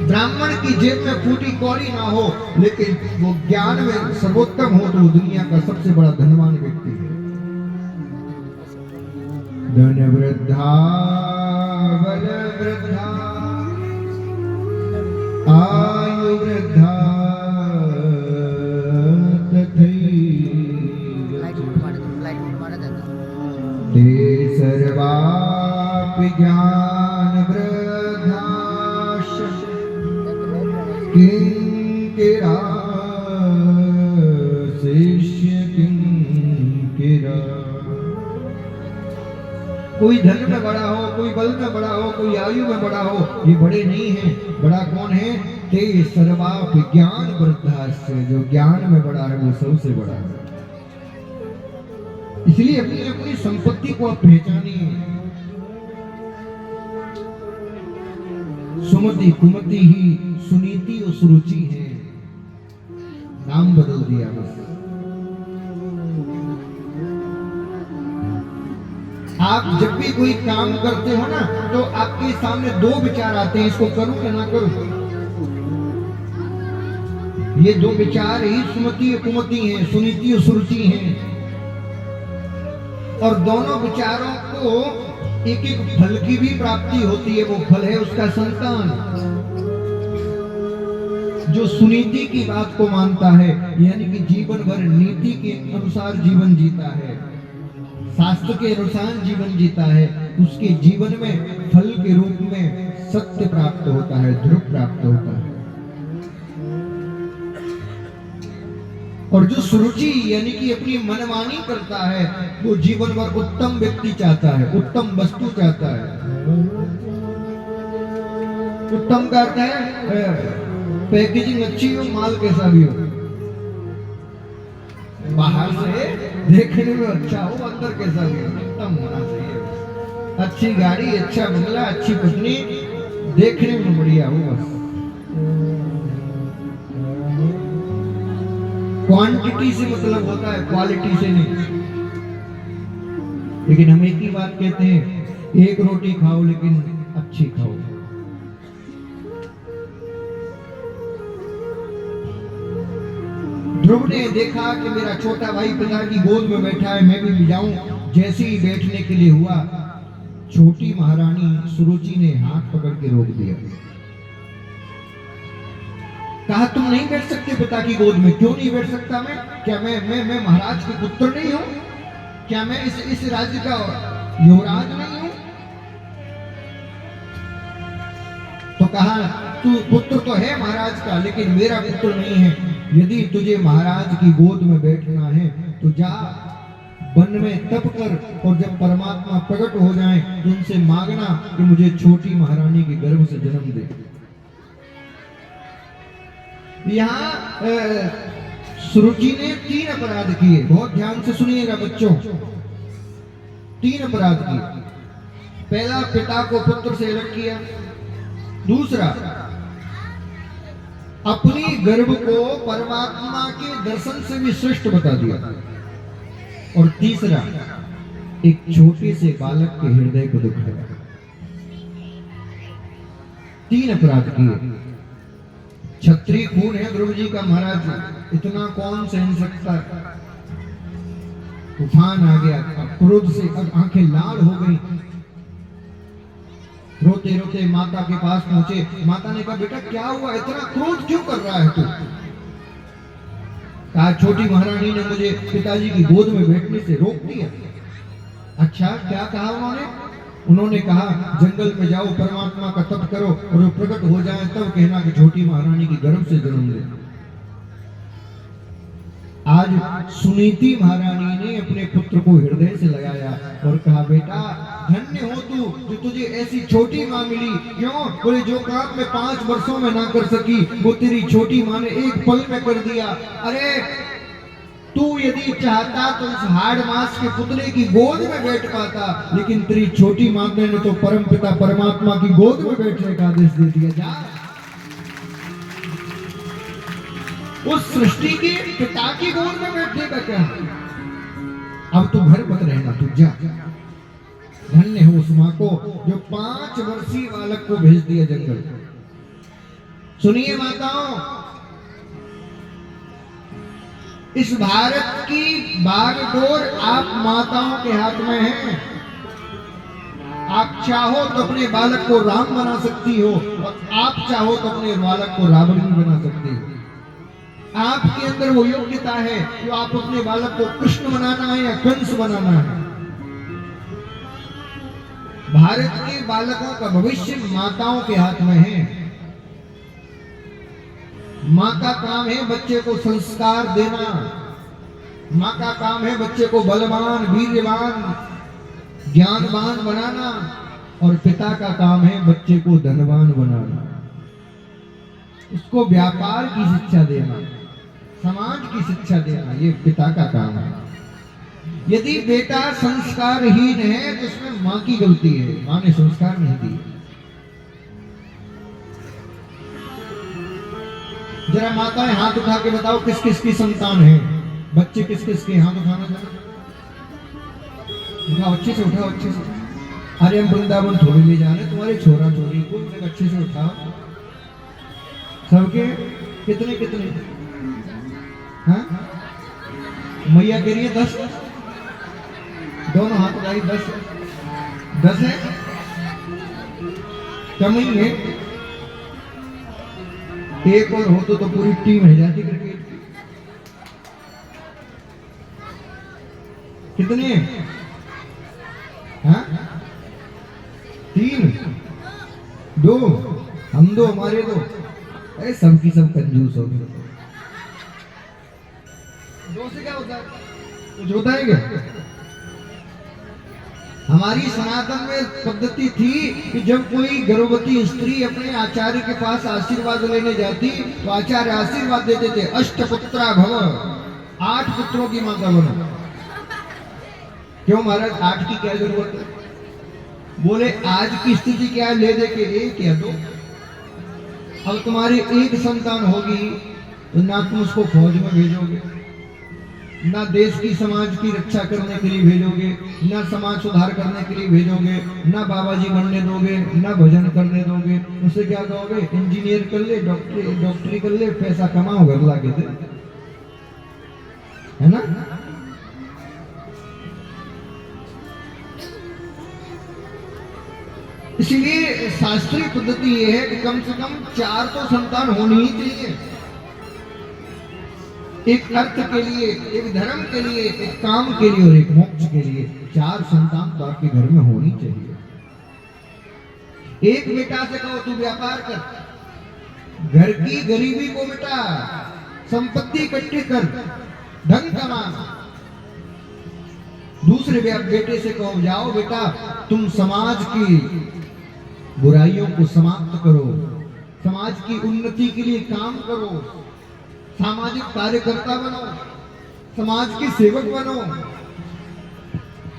ब्राह्मण की जेब में फूटी कौड़ी ना हो, लेकिन वो ज्ञान में सर्वोत्तम हो तो वो दुनिया का सबसे बड़ा धनवान व्यक्ति है। धन वृद्धा बल वृद्धा आयु वृद्धा ते सर्वापि ज्ञान वृद्धाश्च किंकिरा शिष्य किंकिरा। कोई धन में बड़ा हो, कोई बल में बड़ा हो, कोई आयु में बड़ा हो, ये बड़े नहीं हैं। बड़ा कौन है? ते सर्वापि ज्ञान वृद्धाश्च, जो ज्ञान में बड़ा है वो सबसे बड़ा है। इसलिए अपनी अपनी संपत्ति को आप पहचानिए। सुमति कुमति ही सुनीति और सुरुचि है, नाम बदल दिया बस। आप जब भी कोई काम करते हो ना, तो आपके सामने दो विचार आते हैं, इसको करूं या ना करूं। ये दो विचार ही सुमति और कुमति हैं, सुनीति और सुरुचि हैं। और दोनों विचारों को एक एक फल की भी प्राप्ति होती है। वो फल है उसका संतान। जो सुनीति की बात को मानता है, यानी कि जीवन भर नीति के अनुसार जीवन जीता है, शास्त्र के अनुसार जीवन जीता है, उसके जीवन में फल के रूप में सत्य प्राप्त होता है, ध्रुव प्राप्त होता है। और जो सुरुचि यानी कि अपनी मनमानी करता है, वो जीवन भर उत्तम व्यक्ति चाहता है, उत्तम वस्तु चाहता है। उत्तम का अर्थ है पैकेजिंग अच्छी हो, माल कैसा भी हो, बाहर से देखने में अच्छा हो, अंदर कैसा भी हो, उत्तम होना चाहिए। अच्छी गाड़ी, अच्छा बंगला, अच्छी पत्नी, देखने में बढ़िया हो बस। क्वांटिटी से मतलब होता है, क्वालिटी से नहीं। लेकिन हम एक ही बात कहते हैं, एक रोटी खाओ लेकिन अच्छी खाओ। ध्रुव ने देखा कि मेरा छोटा भाई पिता की गोद में बैठा है, मैं भी जाऊं। जैसे ही बैठने के लिए हुआ, छोटी महारानी सुरुचि ने हाथ पकड़ के रोक दिया। कहा तुम नहीं बैठ सकते पिता की गोद में। क्यों नहीं बैठ सकता मैं? क्या मैं महाराज के पुत्र नहीं हूं? क्या मैं इस राज्य का युवराज नहीं हूं? तो कहा तू पुत्र तो है महाराज का, लेकिन मेरा पुत्र नहीं है। यदि तुझे महाराज की गोद में बैठना है तो जा वन में तप कर, और जब परमात्मा प्रकट हो जाएं तो उनसे मांगना कि मुझे छोटी महारानी के गर्भ से जन्म दे। यहाँ सुरुचि ने 3 अपराध किए। बहुत ध्यान से सुनिएगा बच्चों। 3 अपराध किए। पहला, पिता को पुत्र से अलग किया। दूसरा, अपनी गर्भ को परमात्मा के दर्शन से भी श्रेष्ठ बता दिया। और तीसरा, एक छोटे से बालक के हृदय को दुखाया। 3 अपराध किए। क्षत्रिय खून है ध्रुव जी का महाराज, इतना कौन सहन सकता है। तूफान आ गया, क्रोध से आंखें लाल हो गई। रोते रोते माता के पास पहुंचे। माता ने कहा बेटा क्या हुआ, इतना क्रोध क्यों कर रहा है तू? कहा छोटी महारानी ने मुझे पिताजी की गोद में बैठने से रोक दिया। अच्छा, क्या कहा उन्होंने? उन्होंने कहा जंगल में जाओ, परमात्मा का तप करो, और वो प्रकट हो जाए तब कहना कि छोटी महारानी की गर्भ से जन्म ले। आज सुनीति महारानी ने अपने पुत्र को हृदय से लगाया और कहा बेटा धन्य हो तू जो तुझे ऐसी छोटी माँ मिली। क्यों? बोले जो काम मैं 5 वर्षों में ना कर सकी वो तेरी छोटी माँ ने एक पल में कर दिया। अरे तू यदि चाहता तो इस हाड़ मास के पुतले की गोद में बैठ पाता, लेकिन तेरी छोटी माँ ने तो परम पिता परमात्मा की गोद में बैठने का आदेश दे दिया। जा उस सृष्टि के पिता की गोद में बैठने का क्या? अब तू घर मत रहना, तू जा। धन्य हो उस माँ को जो 5 वर्षीय बालक को भेज दिया जंगल। सुनिए माताओं, इस भारत की बागडोर आप माताओं के हाथ में है। आप चाहो तो अपने बालक को राम बना सकती हो और आप चाहो तो अपने बालक को रावण भी बना सकती हो। आपके अंदर वो योग्यता है कि आप अपने बालक को कृष्ण बनाना है या कंस बनाना है। भारत के बालकों का भविष्य माताओं के हाथ में है। माँ का काम है बच्चे को संस्कार देना, माँ का काम है बच्चे को बलवान, वीर्यवान, ज्ञानवान बनाना, और पिता का काम है बच्चे को धनवान बनाना, उसको व्यापार की शिक्षा देना, समाज की शिक्षा देना, ये पिता का काम है। यदि बेटा संस्कारहीन है तो उसमें माँ की गलती है, माँ ने संस्कार नहीं दिए। जरा माताएं हाथ उठा के बताओ किस किस की संतान है। बच्चे किस किस के, हाथ उठाना जरा, उठाओ अच्छे से, उठाओ अच्छे से। अरे हम वृंदावन थोड़ी ले जा रहे, तुम्हारे छोरा छोरी को अच्छे से उठाओ। सबके कितने कितने? हाँ, मैया कह रही है 10, दोनों हाथ उठाई, 10 है, कम ही है। एक और हो तो पूरी टीम है जाती क्रिकेट की। कितने? हाँ, 3, 2, हम 2, हमारे 2। अरे सबकी सब कंजूस हो गए। 2 से क्या होता है? कुछ होता है क्या? हमारी सनातन में पद्धति थी कि जब कोई गर्भवती स्त्री अपने आचार्य के पास आशीर्वाद लेने जाती तो आचार्य आशीर्वाद देते थे, अष्टपुत्रा भव, 8 पुत्रों की माता बनो। क्यों महाराज, 8 की क्या जरूरत है? बोले आज की स्थिति क्या है, ले दे के 1 या 2। अब तुम्हारी 1 संतान होगी तो ना तुम उसको फौज में भेजोगे, ना देश की समाज की रक्षा करने के लिए भेजोगे, ना समाज सुधार करने के लिए भेजोगे, ना बाबा जी बनने दोगे, ना भजन करने दोगे। उससे क्या कहोगे, इंजीनियर कर ले, डॉक्टरी कर ले, पैसा कमाओ, घर ला के दे, है ना? इसलिए शास्त्रीय पद्धति ये है कि कम से कम 4 तो संतान होनी ही चाहिए। एक अर्थ के लिए, एक धर्म के लिए, एक काम के लिए और एक मोक्ष के लिए 4 संतान तो आपके घर में होनी चाहिए। एक बेटा से कहो तू व्यापार कर, घर की गरीबी को मिटा, संपत्ति इकट्ठी कर, धन कमा। दूसरे बेटे से कहो जाओ बेटा तुम समाज की बुराइयों को समाप्त करो, समाज की उन्नति के लिए काम करो, सामाजिक कार्यकर्ता बनो, समाज के सेवक बनो।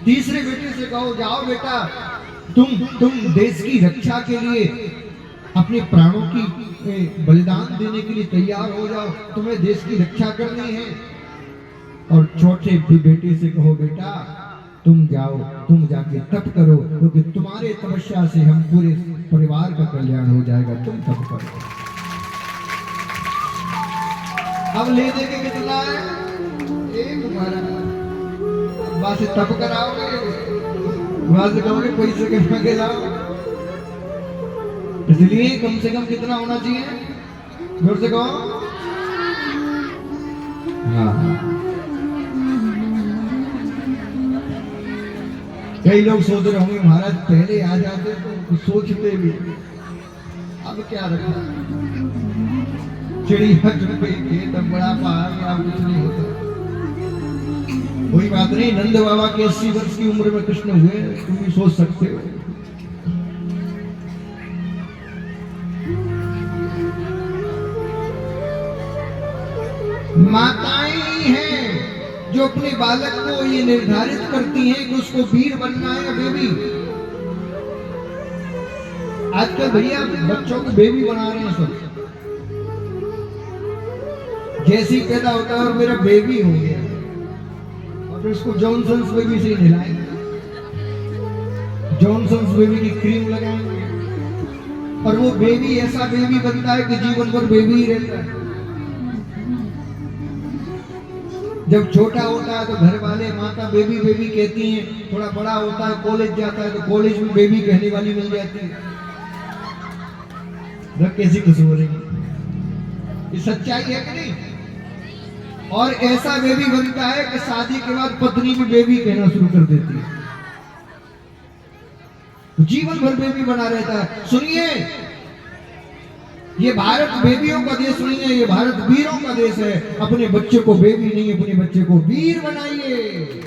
तीसरे बेटे से कहो जाओ बेटा तुम देश की रक्षा के लिए अपने प्राणों की बलिदान देने के लिए तैयार हो जाओ, तुम्हें देश की रक्षा करनी है। और चौथे बेटे से कहो बेटा तुम जाओ, तुम जाके तप करो, क्योंकि तुम्हारे तपस्या से हम पूरे परिवार का कल्याण हो जाएगा, तुम तप करो। अब ले दे के कितना है? 1 महाराज। वहां से तप कराओगे, वहां से कहोगे पैसे कमा के लाओ। इसलिए कम से कम कितना होना चाहिए? जोर से कहो। हाँ, कई लोग सोच रहे होंगे महाराज पहले आ जाते तो सोचते भी, अब क्या रखा, चिड़िया चुप गई, तब बड़ा पहाड़ या कुछ नहीं होता। कोई बात नहीं, नंद बाबा के 80 वर्ष की उम्र में कृष्ण हुए, तुम भी सोच सकते हो। माताएं ही हैं जो अपने बालक को ये निर्धारित करती हैं कि उसको वीर बनना है या बेबी। आजकल भैया बच्चों को बेबी बना रहे हैं सब, जैसी पैदा होता है और मेरा बेबी हो गया, और फिर उसको जॉनसन्स बेबी से नहलाएंगे, जॉनसन्स बेबी की क्रीम लगाएंगे, और वो बेबी ऐसा बेबी बनता है कि जीवन भर बेबी ही रहता है। जब छोटा होता है तो घर वाले माता बेबी बेबी कहती हैं, थोड़ा बड़ा होता है कॉलेज जाता है तो कॉलेज में बेबी कहने वाली मिल जाती है। कैसी खुशी हो रही है, ये सच्चाई है कि नहीं? और ऐसा बेबी बनता है कि शादी के बाद पत्नी भी बेबी कहना शुरू कर देती है, जीवन भर बेबी बना रहता है। सुनिए, ये भारत बेबियों का देश नहीं है, ये भारत वीरों का देश है। अपने बच्चे को बेबी नहीं, अपने बच्चे को वीर बनाइए।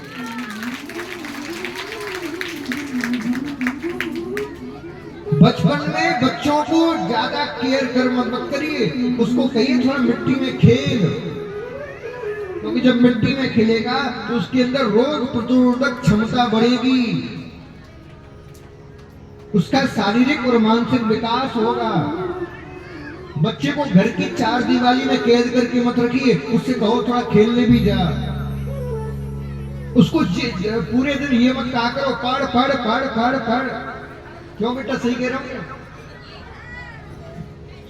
बचपन में बच्चों को ज्यादा केयर कर मत करिए, उसको कहिए थोड़ा मिट्टी में खेल, क्योंकि जब मिट्टी में खेलेगा तो उसके अंदर रोग प्रतिरोधक क्षमता बढ़ेगी, उसका शारीरिक और मानसिक विकास होगा। बच्चे को घर की चार दीवारी में कैद करके मत रखिए, उससे कहो थोड़ा खेलने भी जा। उसको पूरे दिन ये मत कहा करो पढ़ पढ़ पढ़ पढ़ पढ़। क्यों बेटा, सही कह रहा हूं?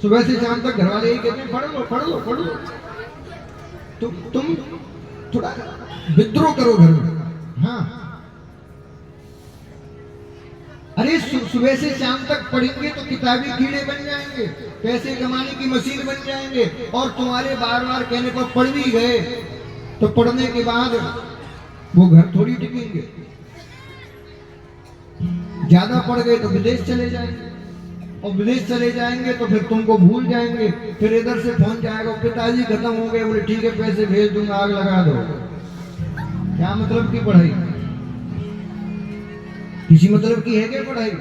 सुबह से शाम तक घर वाले यही कहते हैं पढ़ लो पढ़ लो पढ़ लो। तुम थोड़ा विद्रोह करो घर में। हाँ, अरे सुबह से शाम तक पढ़ेंगे तो किताबी कीड़े बन जाएंगे, पैसे कमाने की मशीन बन जाएंगे, और तुम्हारे बार बार कहने पर पढ़ भी गए तो पढ़ने के बाद वो घर थोड़ी टिकेंगे। ज्यादा पढ़ गए तो विदेश चले जाएंगे, और विदेश चले जाएंगे तो फिर तुमको भूल जाएंगे। फिर इधर से फोन जाएगा, पिताजी खत्म हो गए, बोले ठीक है पैसे भेज दूंगा, आग लगा दो। क्या मतलब की पढ़ाई? किसी मतलब की है क्या पढ़ाई?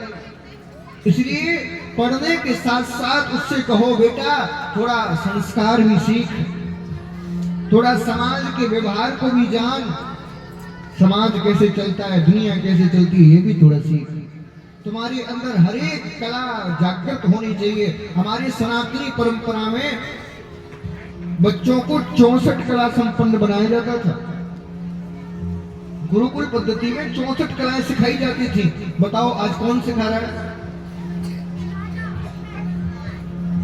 इसलिए पढ़ने के साथ साथ उससे कहो बेटा थोड़ा संस्कार भी सीख, थोड़ा समाज के व्यवहार को भी जान, समाज कैसे चलता है, दुनिया कैसे चलती है, ये भी थोड़ा सीख। तुम्हारे अंदर हर एक कला जागृत होनी चाहिए। हमारी सनातनी परंपरा में बच्चों को 64 कला संपन्न बनाया जाता था। गुरुकुल पद्धति में 64 कलाएं सिखाई जाती थी। बताओ आज कौन सिखा रहा है?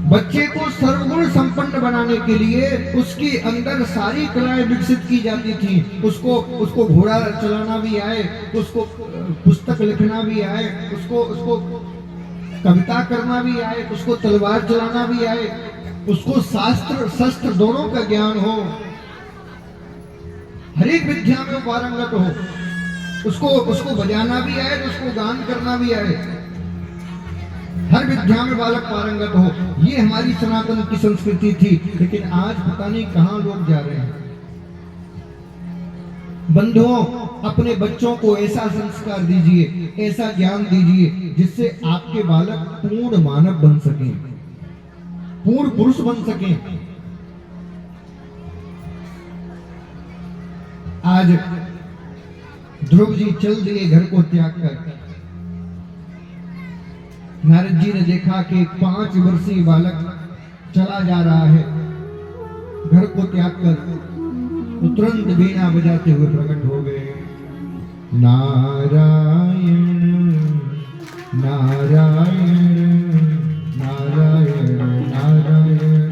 बच्चे को सर्वगुण संपन्न बनाने के लिए उसके अंदर सारी कलाएं विकसित की जाती थी। उसको घोड़ा चलाना भी आए, उसको पुस्तक लिखना भी आए, उसको कविता करना भी आए, उसको तलवार चलाना भी आए, उसको शास्त्र शस्त्र दोनों का ज्ञान हो, हर एक विद्या में पारंगत हो, उसको बजाना भी आए तो उसको गान करना भी आए, हर विद्या में बालक पारंगत हो। ये हमारी सनातन की संस्कृति थी। लेकिन आज पता नहीं कहां लोग जा रहे हैं। बंधुओं, अपने बच्चों को ऐसा संस्कार दीजिए, ऐसा ज्ञान दीजिए जिससे आपके बालक पूर्ण मानव बन सकें, पूर्ण पुरुष बन सकें। आज ध्रुव जी चल दिए घर को त्याग कर। नारद जी ने देखा कि एक 5 वर्षीय बालक चला जा रहा है घर को त्याग कर, तो तुरंत वीणा बजाते हुए प्रकट हो गए। नारायण नारायण नारायण नारायण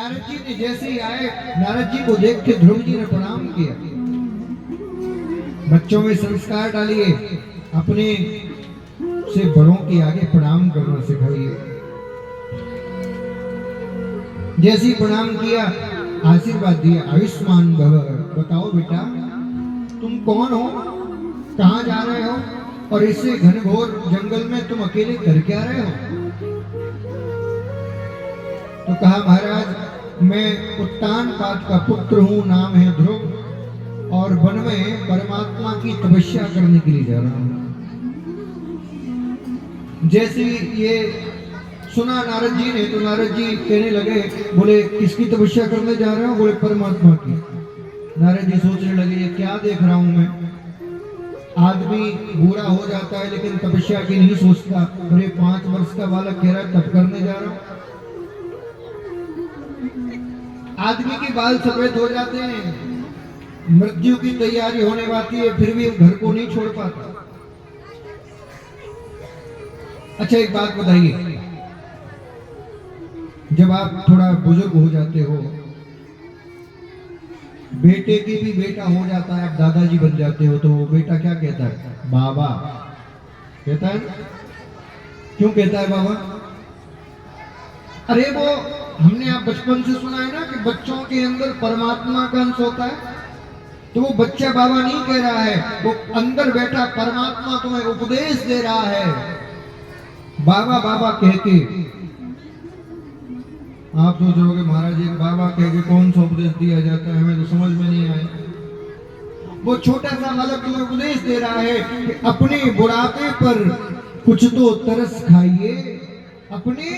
नारद जी ने जैसे ही आए, नारद जी को देख के ध्रुव जी ने प्रणाम किया। बच्चों में संस्कार डालिए, अपने से बड़ों के आगे प्रणाम करना सिखाइए। जैसे ही प्रणाम किया, आशीर्वाद दिया, आयुष्मान भव। बताओ बेटा, तुम कौन हो, कहां जा रहे हो, और इसे घनघोर जंगल में तुम अकेले कर क्या रहे हो? तो कहा, महाराज मैं उत्तान पाद का पुत्र हूं, नाम है ध्रुव, और वन में परमात्मा की तपस्या करने के लिए जा रहा हूं। जैसे ये सुना नारद जी ने, तो नारद जी कहने लगे, बोले किसकी तपस्या करने जा रहे हो? बोले परमात्मा की। नारद जी सोचने लगे, ये क्या देख रहा हूं मैं, आदमी बूढ़ा हो जाता है लेकिन तपस्या की नहीं सोचता, और ये 5 वर्ष का बालक कह रहा है तप करने जा रहा हूं। आदमी के बाल सफेद हो जाते हैं, मृत्यु की तैयारी होने वाली है, फिर भी घर को नहीं छोड़ पाता। अच्छा एक बात बताइए, जब आप थोड़ा बुजुर्ग हो जाते हो, बेटे की भी बेटा हो जाता है, आप दादाजी बन जाते हो, तो बेटा क्या कहता है? बाबा कहता है। क्यों कहता है बाबा? अरे वो हमने आप बचपन से सुना है ना कि बच्चों के अंदर परमात्मा का अंश होता है, तो वो बच्चा बाबा नहीं कह रहा है, वो अंदर बैठा परमात्मा तुम्हें उपदेश दे रहा है। बाबा बाबा कह के आप सोच रहे हो कि महाराज जी बाबा कह के कौन सा उपदेश दिया जाता है, हमें तो समझ में नहीं आया। वो छोटा सा बालक तुम्हें उपदेश दे रहा है कि अपने बुढ़ापे पर कुछ तो तरस खाइए, अपने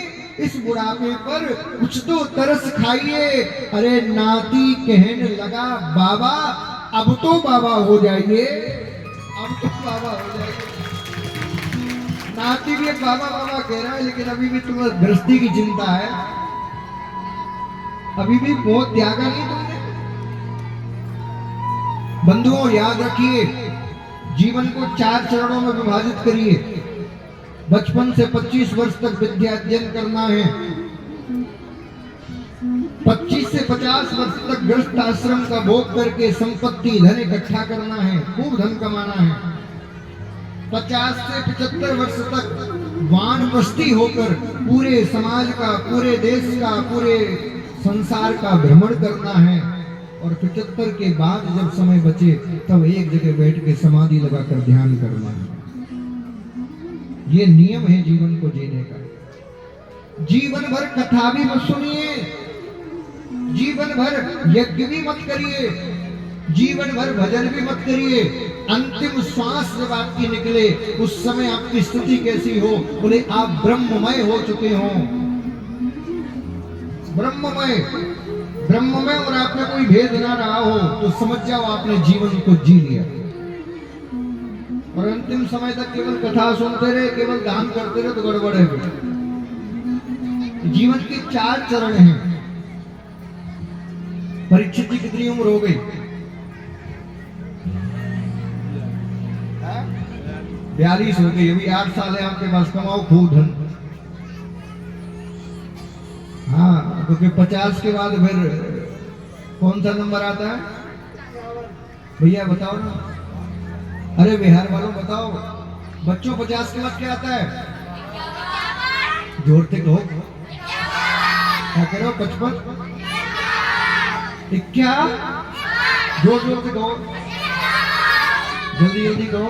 इस बुढ़ापे पर कुछ तो तरस खाइए। अरे नाती कहने लगा, बाबा अब तो बाबा हो जाइए, अब तो बाबा हो जाइए। नाती भी एक बाबा बाबा कह रहा है, लेकिन अभी भी तुम्हें गृहस्थी की चिंता है, अभी भी बहुत त्यागा नहीं तुमने। बंधुओं याद रखिए, जीवन को 4 चरणों में विभाजित करिए। बचपन से 25 वर्ष तक विद्या अध्ययन करना है, 25 से 50 वर्ष तक गृहस्थ आश्रम का भोग करके संपत्ति धन इकट्ठा करना है, खूब धन कमाना है। 50 से 75 वर्ष तक वानप्रस्थी होकर पूरे समाज का, पूरे देश का, पूरे संसार का भ्रमण करना है, और 75 के बाद जब समय बचे तब एक जगह बैठ के समाधि लगाकर ध्यान करना है। ये नियम है जीवन को जीने का। जीवन भर कथा भी मत सुनिए, जीवन भर यज्ञ भी मत करिए, जीवन भर भजन भी मत करिए। अंतिम श्वास जब आपकी निकले उस समय आपकी स्थिति कैसी हो? बोले आप ब्रह्ममय हो चुके हो, ब्रह्ममय, ब्रह्ममय, और आप में कोई भेद ना रहा हो, तो समझ जाओ आपने जीवन को जी लिया। और अंतिम समय तक केवल कथा सुनते रहे, केवल दान करते रहे, तो गड़बड़ है। जीवन के 4 चरण हैं। परीक्षित जी कितनी उम्र हो गई? 42 हो गई। अभी 8 साल है आपके पास, कमाओ खूब धन। हाँ, क्योंकि 50 के बाद फिर कौन सा नंबर आता है भैया बताओ ना? अरे बिहार वालों बताओ, बच्चों 50 के बाद क्या आता है? जोर से कहो, क्या कह रहे हो? 55, 51, जोर जोर से कहो, जल्दी जल्दी कहो।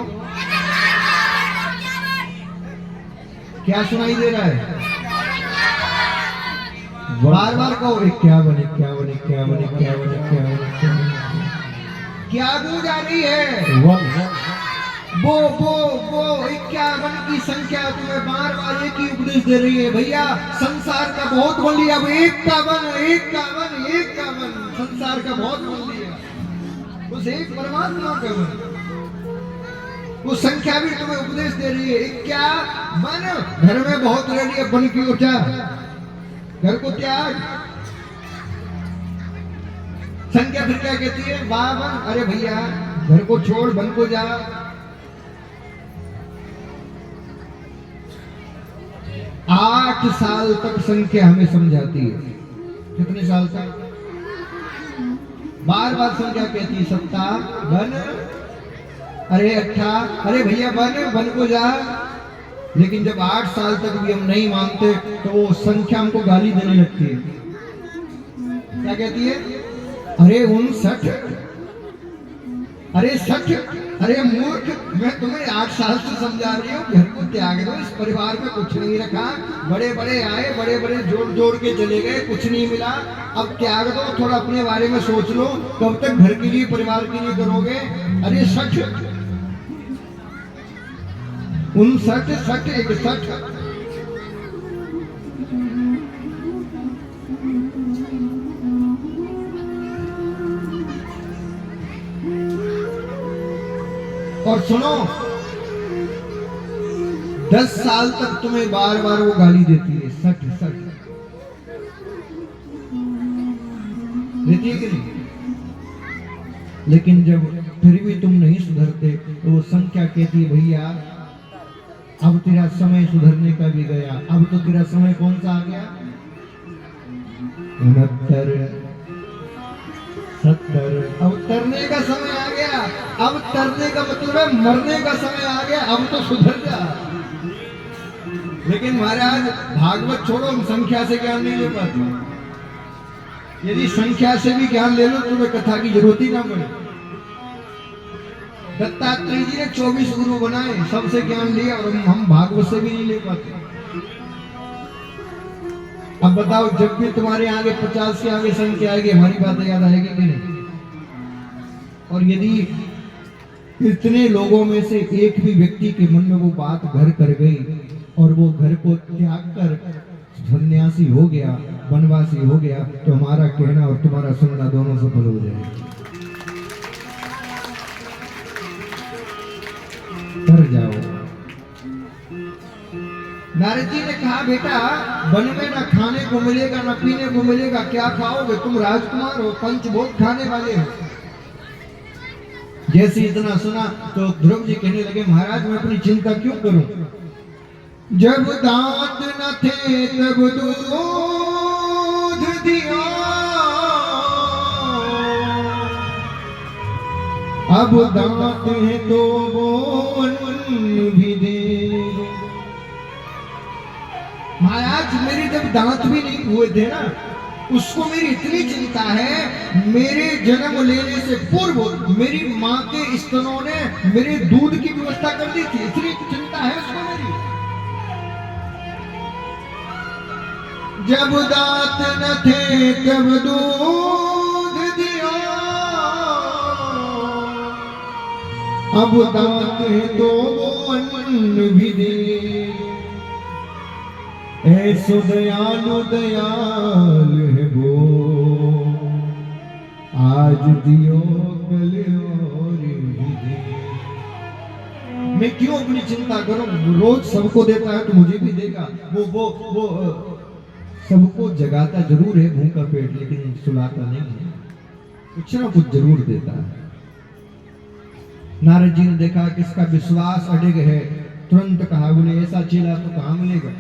क्या सुनाई दे रहा है? बार बार कहो, 51, 51, 51, 51, 51। क्या गूंज आ रही है? वो 51 की संख्या तुम्हें बार बार एक ही उपदेश दे रही है। भैया संसार का बहुत बोल लिया, 51, 51, 51, संसार का बहुत बोल लिया, उस एक परमात्मा का वो संख्या भी तुम्हें उपदेश दे रही है। 51 घर में बहुत रह रही है, बन की उठा, घर को त्याग। संख्या फिर क्या कहती है? 52। अरे भैया घर को छोड़, बन को जा। 8 साल तक संख्या हमें समझाती है, कितने साल तक? बार बार संख्या कहती है, 57, अरे 8, अरे भैया बन को जा। लेकिन जब 8 साल तक भी हम नहीं मानते तो वो संख्या हमको गाली देने लगती है। क्या कहती है? अरे 59, अरे 60, अरे मूर्ख, मैं तुम्हें 8 साल से समझा रही हूँ घर को त्याग दो, इस परिवार में कुछ नहीं रखा, बड़े बड़े आए, बड़े बड़े जोड़ के चले गए, कुछ नहीं मिला, अब त्याग दो, थोड़ा अपने बारे में सोच लो, कब तक घर के लिए परिवार के लिए करोगे? अरे 60, 59, 60, 61। और सुनो, 10 साल तक तुम्हें बार बार वो गाली देती है, 60 देती है कि नहीं? लेकिन जब फिर भी तुम नहीं सुधरते तो वो संख्या कहती है, भैया अब तेरा समय सुधरने का भी गया। अब तो तेरा समय कौन सा आ गया? 69, 70। अब तरने का समय आ गया। अब तरने का मतलब है मरने का समय आ गया। अब तो सुधर जा। लेकिन महाराज भागवत छोड़ो, हम संख्या से ज्ञान नहीं ले पाते। यदि संख्या से भी ज्ञान ले लो तो तुम्हें कथा की जरूरत ही ना पड़े। दत्तात्रेय जी ने 24 गुरु बनाए, सबसे ज्ञान लिया, और हम भागवत से भी नहीं ले पाते। अब बताओ, जब भी तुम्हारे आगे 50 के आगे संख्या आएगी, हमारी बातें याद आएगी कि नहीं? और यदि इतने लोगों में से एक भी व्यक्ति के मन में वो बात घर कर गई और वो घर को त्याग कर सन्यासी हो गया, वनवासी हो गया, तो हमारा कहना और तुम्हारा सुनना दोनों सफल हो जाएगा। कर जाओ। नारद जी ने कहा, बेटा वन में ना खाने को मिलेगा ना पीने को मिलेगा, क्या खाओगे? तुम राजकुमार हो, पंचभोग खाने वाले हो। जैसे इतना सुना तो ध्रुव जी कहने लगे, महाराज मैं अपनी चिंता क्यों करूं? जब दांत न थे तब दूध दिया, अब दांत है तो बोल भी दे। महाराज मेरे जब दांत भी नहीं हुए थे ना, उसको मेरी इतनी चिंता है, मेरे जन्म लेने से पूर्व मेरी माँ के स्तनों ने मेरे दूध की व्यवस्था कर दी थी, इतनी चिंता है उसको मेरी। जब दांत न थे तब दूध दिया, अब दांत है तो अन्न भी दे। ऐसो दयालु दयाल है वो, आज दियो कल और भी दे। मैं क्यों अपनी चिंता करूं? रोज सबको देता है तो मुझे भी देगा। वो सबको जगाता जरूर है भूखा पेट, लेकिन सुलाता नहीं है, कुछ ना कुछ जरूर देता है। नारद जी ने देखा कि इसका विश्वास अडिग है, तुरंत कहा, बोले ऐसा चेला तो कहां मिलेगा?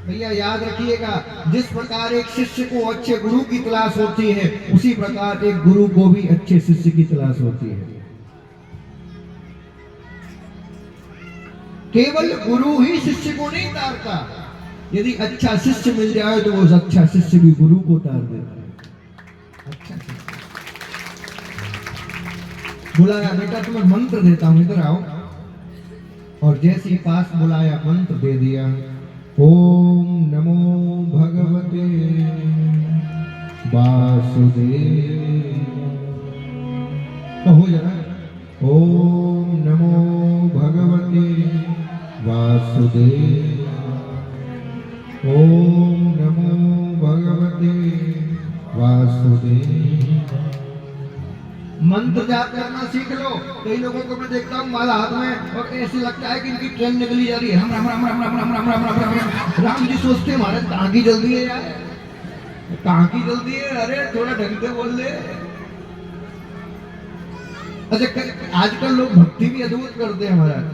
भैया याद रखिएगा, जिस प्रकार एक शिष्य को अच्छे गुरु की तलाश होती है, उसी प्रकार एक गुरु को भी अच्छे शिष्य की तलाश होती है। केवल गुरु ही शिष्य को नहीं तारता, यदि अच्छा शिष्य मिल जाए तो वो अच्छा शिष्य भी गुरु को तार देता है। अच्छा शिष्य बुलाया, बेटा तुम्हें मंत्र देता हूं, इधर आओ। और जैसे ही पास बुलाया, मंत्र दे दिया, ओम नमो भगवते वासुदेव। कहो जरा, ओम नमो भगवते वासुदेव, ओम नमो भगवते वासुदेव। मंत्र जाप करना सीख लो। कई लोगों को मैं देखता हूँ माला हाथ में, और ऐसे लगता है कि इनकी ट्रेन निकली जा रही है। राम राम राम राम राम राम राम राम राम राम राम। राम जी सोचते हैं महाराज कहाँ की जल्दी है यार, कहाँ की जल्दी है? अरे थोड़ा ढंग से बोल ले। अच्छा, आजकल लोग भक्ति भी अद्भुत करते हैं महाराज।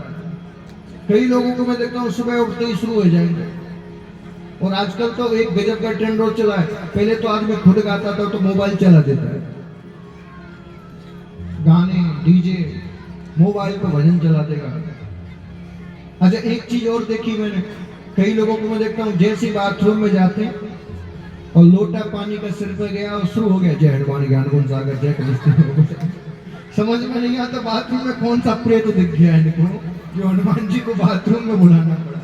कई लोगों को मैं देखता हूँ सुबह उठते ही शुरू हो जाएंगे, और आजकल तो एक गजब का ट्रेंड और चला है, पहले तो आदमी खुद गाता था तो मोबाइल चला देता है, गाने डीजे मोबाइल पर भजन चला देगा। अच्छा एक चीज और देखी मैंने, कई लोगों को मैं देखता हूँ जैसे बाथरूम में जाते हैं और लोटा पानी का सिर पे गया और शुरू हो गया जय हनुमान ज्ञान गुण सागर जय कृष्ण। समझ में नहीं आता बाथरूम में कौन सा प्रेत दिख गया इनको जो हनुमान जी को बाथरूम में बुलाना पड़ा।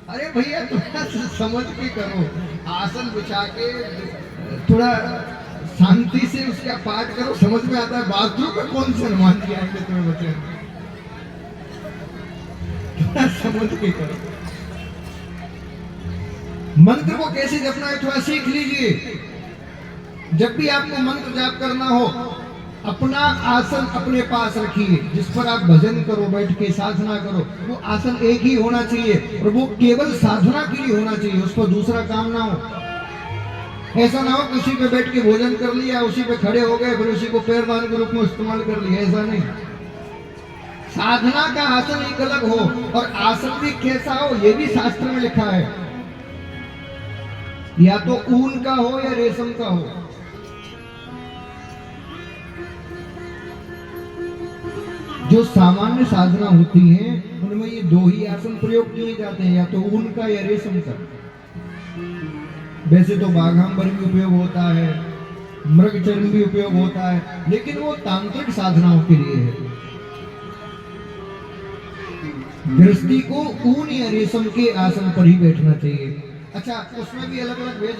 अरे भैया थोड़ा समझ के करो, आसन बिछा के थोड़ा शांति से उसका पाठ करो, समझ में आता है बाथरूम में कौन से हनुमान जी आएंगे तुम्हें बचे, थोड़ा समझ के करो। मंत्र को कैसे जपना है थोड़ा सीख लीजिए। जब भी आपको मंत्र जाप करना हो अपना आसन अपने पास रखिए, जिस पर आप भजन करो बैठ के साधना करो, वो आसन एक ही होना चाहिए और वो केवल साधना के लिए होना चाहिए, उस पर दूसरा काम ना हो। ऐसा ना हो किसी पे बैठ के भोजन कर लिया, उसी पे खड़े हो गए फिर उसी को पैरदान के रूप में इस्तेमाल कर लिया, ऐसा नहीं। साधना का आसन एक अलग हो और आसन भी कैसा हो ये भी शास्त्र में लिखा है, या तो ऊन का हो या रेशम का हो। जो सामान्य साधना होती है उनमें ये दो ही आसन प्रयोग किए जाते हैं, या तो ऊन का या रेशम का। वैसे तो बाघांबर भी उपयोग होता है, मृग चर्म भी उपयोग होता है, लेकिन वो तांत्रिक साधनाओं के लिए है। गृहस्थी को ऊन या रेशम के आसन पर ही बैठना चाहिए। अच्छा उसमें भी अलग अलग भेद,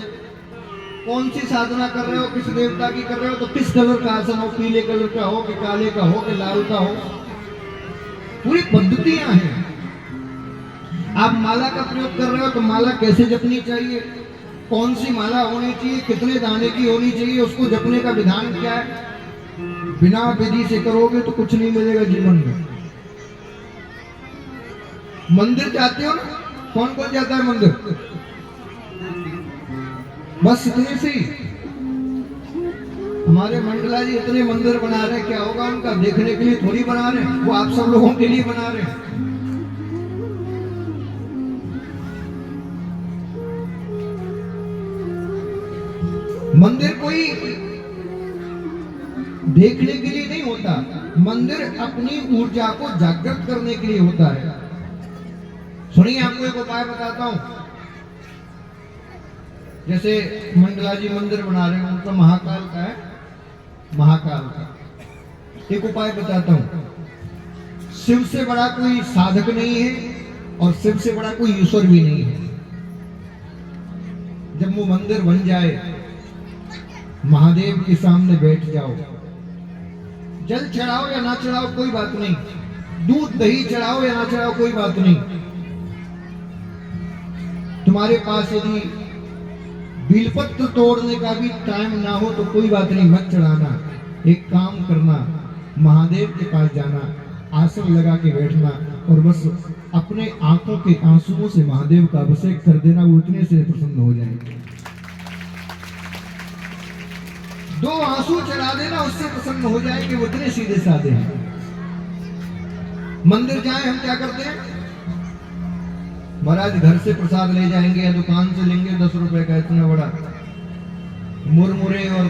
कौन सी साधना कर रहे हो, किस देवता की कर रहे हो तो किस कलर का आसन हो, पीले कलर का हो कि काले का हो कि लाल का हो, पूरी पद्धतियां हैं। आप माला का प्रयोग कर रहे हो तो माला कैसे जपनी चाहिए, कौन सी माला होनी चाहिए, कितने दाने की होनी चाहिए, उसको जपने का विधान क्या है। बिना विधि से करोगे तो कुछ नहीं मिलेगा जीवन में। मंदिर जाते हो ना, कौन कौन जाता है मंदिर, बस इतने से ही। हमारे मंडला जी इतने मंदिर बना रहे, क्या होगा उनका, देखने के लिए थोड़ी बना रहे, वो आप सब लोगों के लिए बना रहे। मंदिर कोई देखने के लिए नहीं होता, मंदिर अपनी ऊर्जा को जागृत करने के लिए होता है। सुनिए आपको एक उपाय बताता हूं। जैसे मंडला जी मंदिर बना रहे हैं, उनका महाकाल का है, महाकाल का एक उपाय बताता हूं। शिव से बड़ा कोई साधक नहीं है और शिव से बड़ा कोई ईश्वर भी नहीं है। जब वो मंदिर बन जाए महादेव के सामने बैठ जाओ, जल चढ़ाओ या ना चढ़ाओ कोई बात नहीं, दूध दही चढ़ाओ या ना चढ़ाओ कोई बात नहीं। तुम्हारे पास यदि बिलपत्र तोड़ने का भी टाइम ना हो तो कोई बात नहीं, मत चढ़ाना। एक काम करना, महादेव के पास जाना, आसन लगा के बैठना और बस अपने आंखों के आंसुओं से महादेव का अभिषेक कर देना, वो उतने से प्रसन्न हो जाएंगे। 2 आंसू चढ़ा देना, उससे प्रसन्न हो जाएंगे, वो उतने सीधे साधे हैं। मंदिर जाए हम क्या करते हैं, महाराज घर से प्रसाद ले जाएंगे या दुकान से लेंगे 10 रुपए का इतना बड़ा मुरमुरे और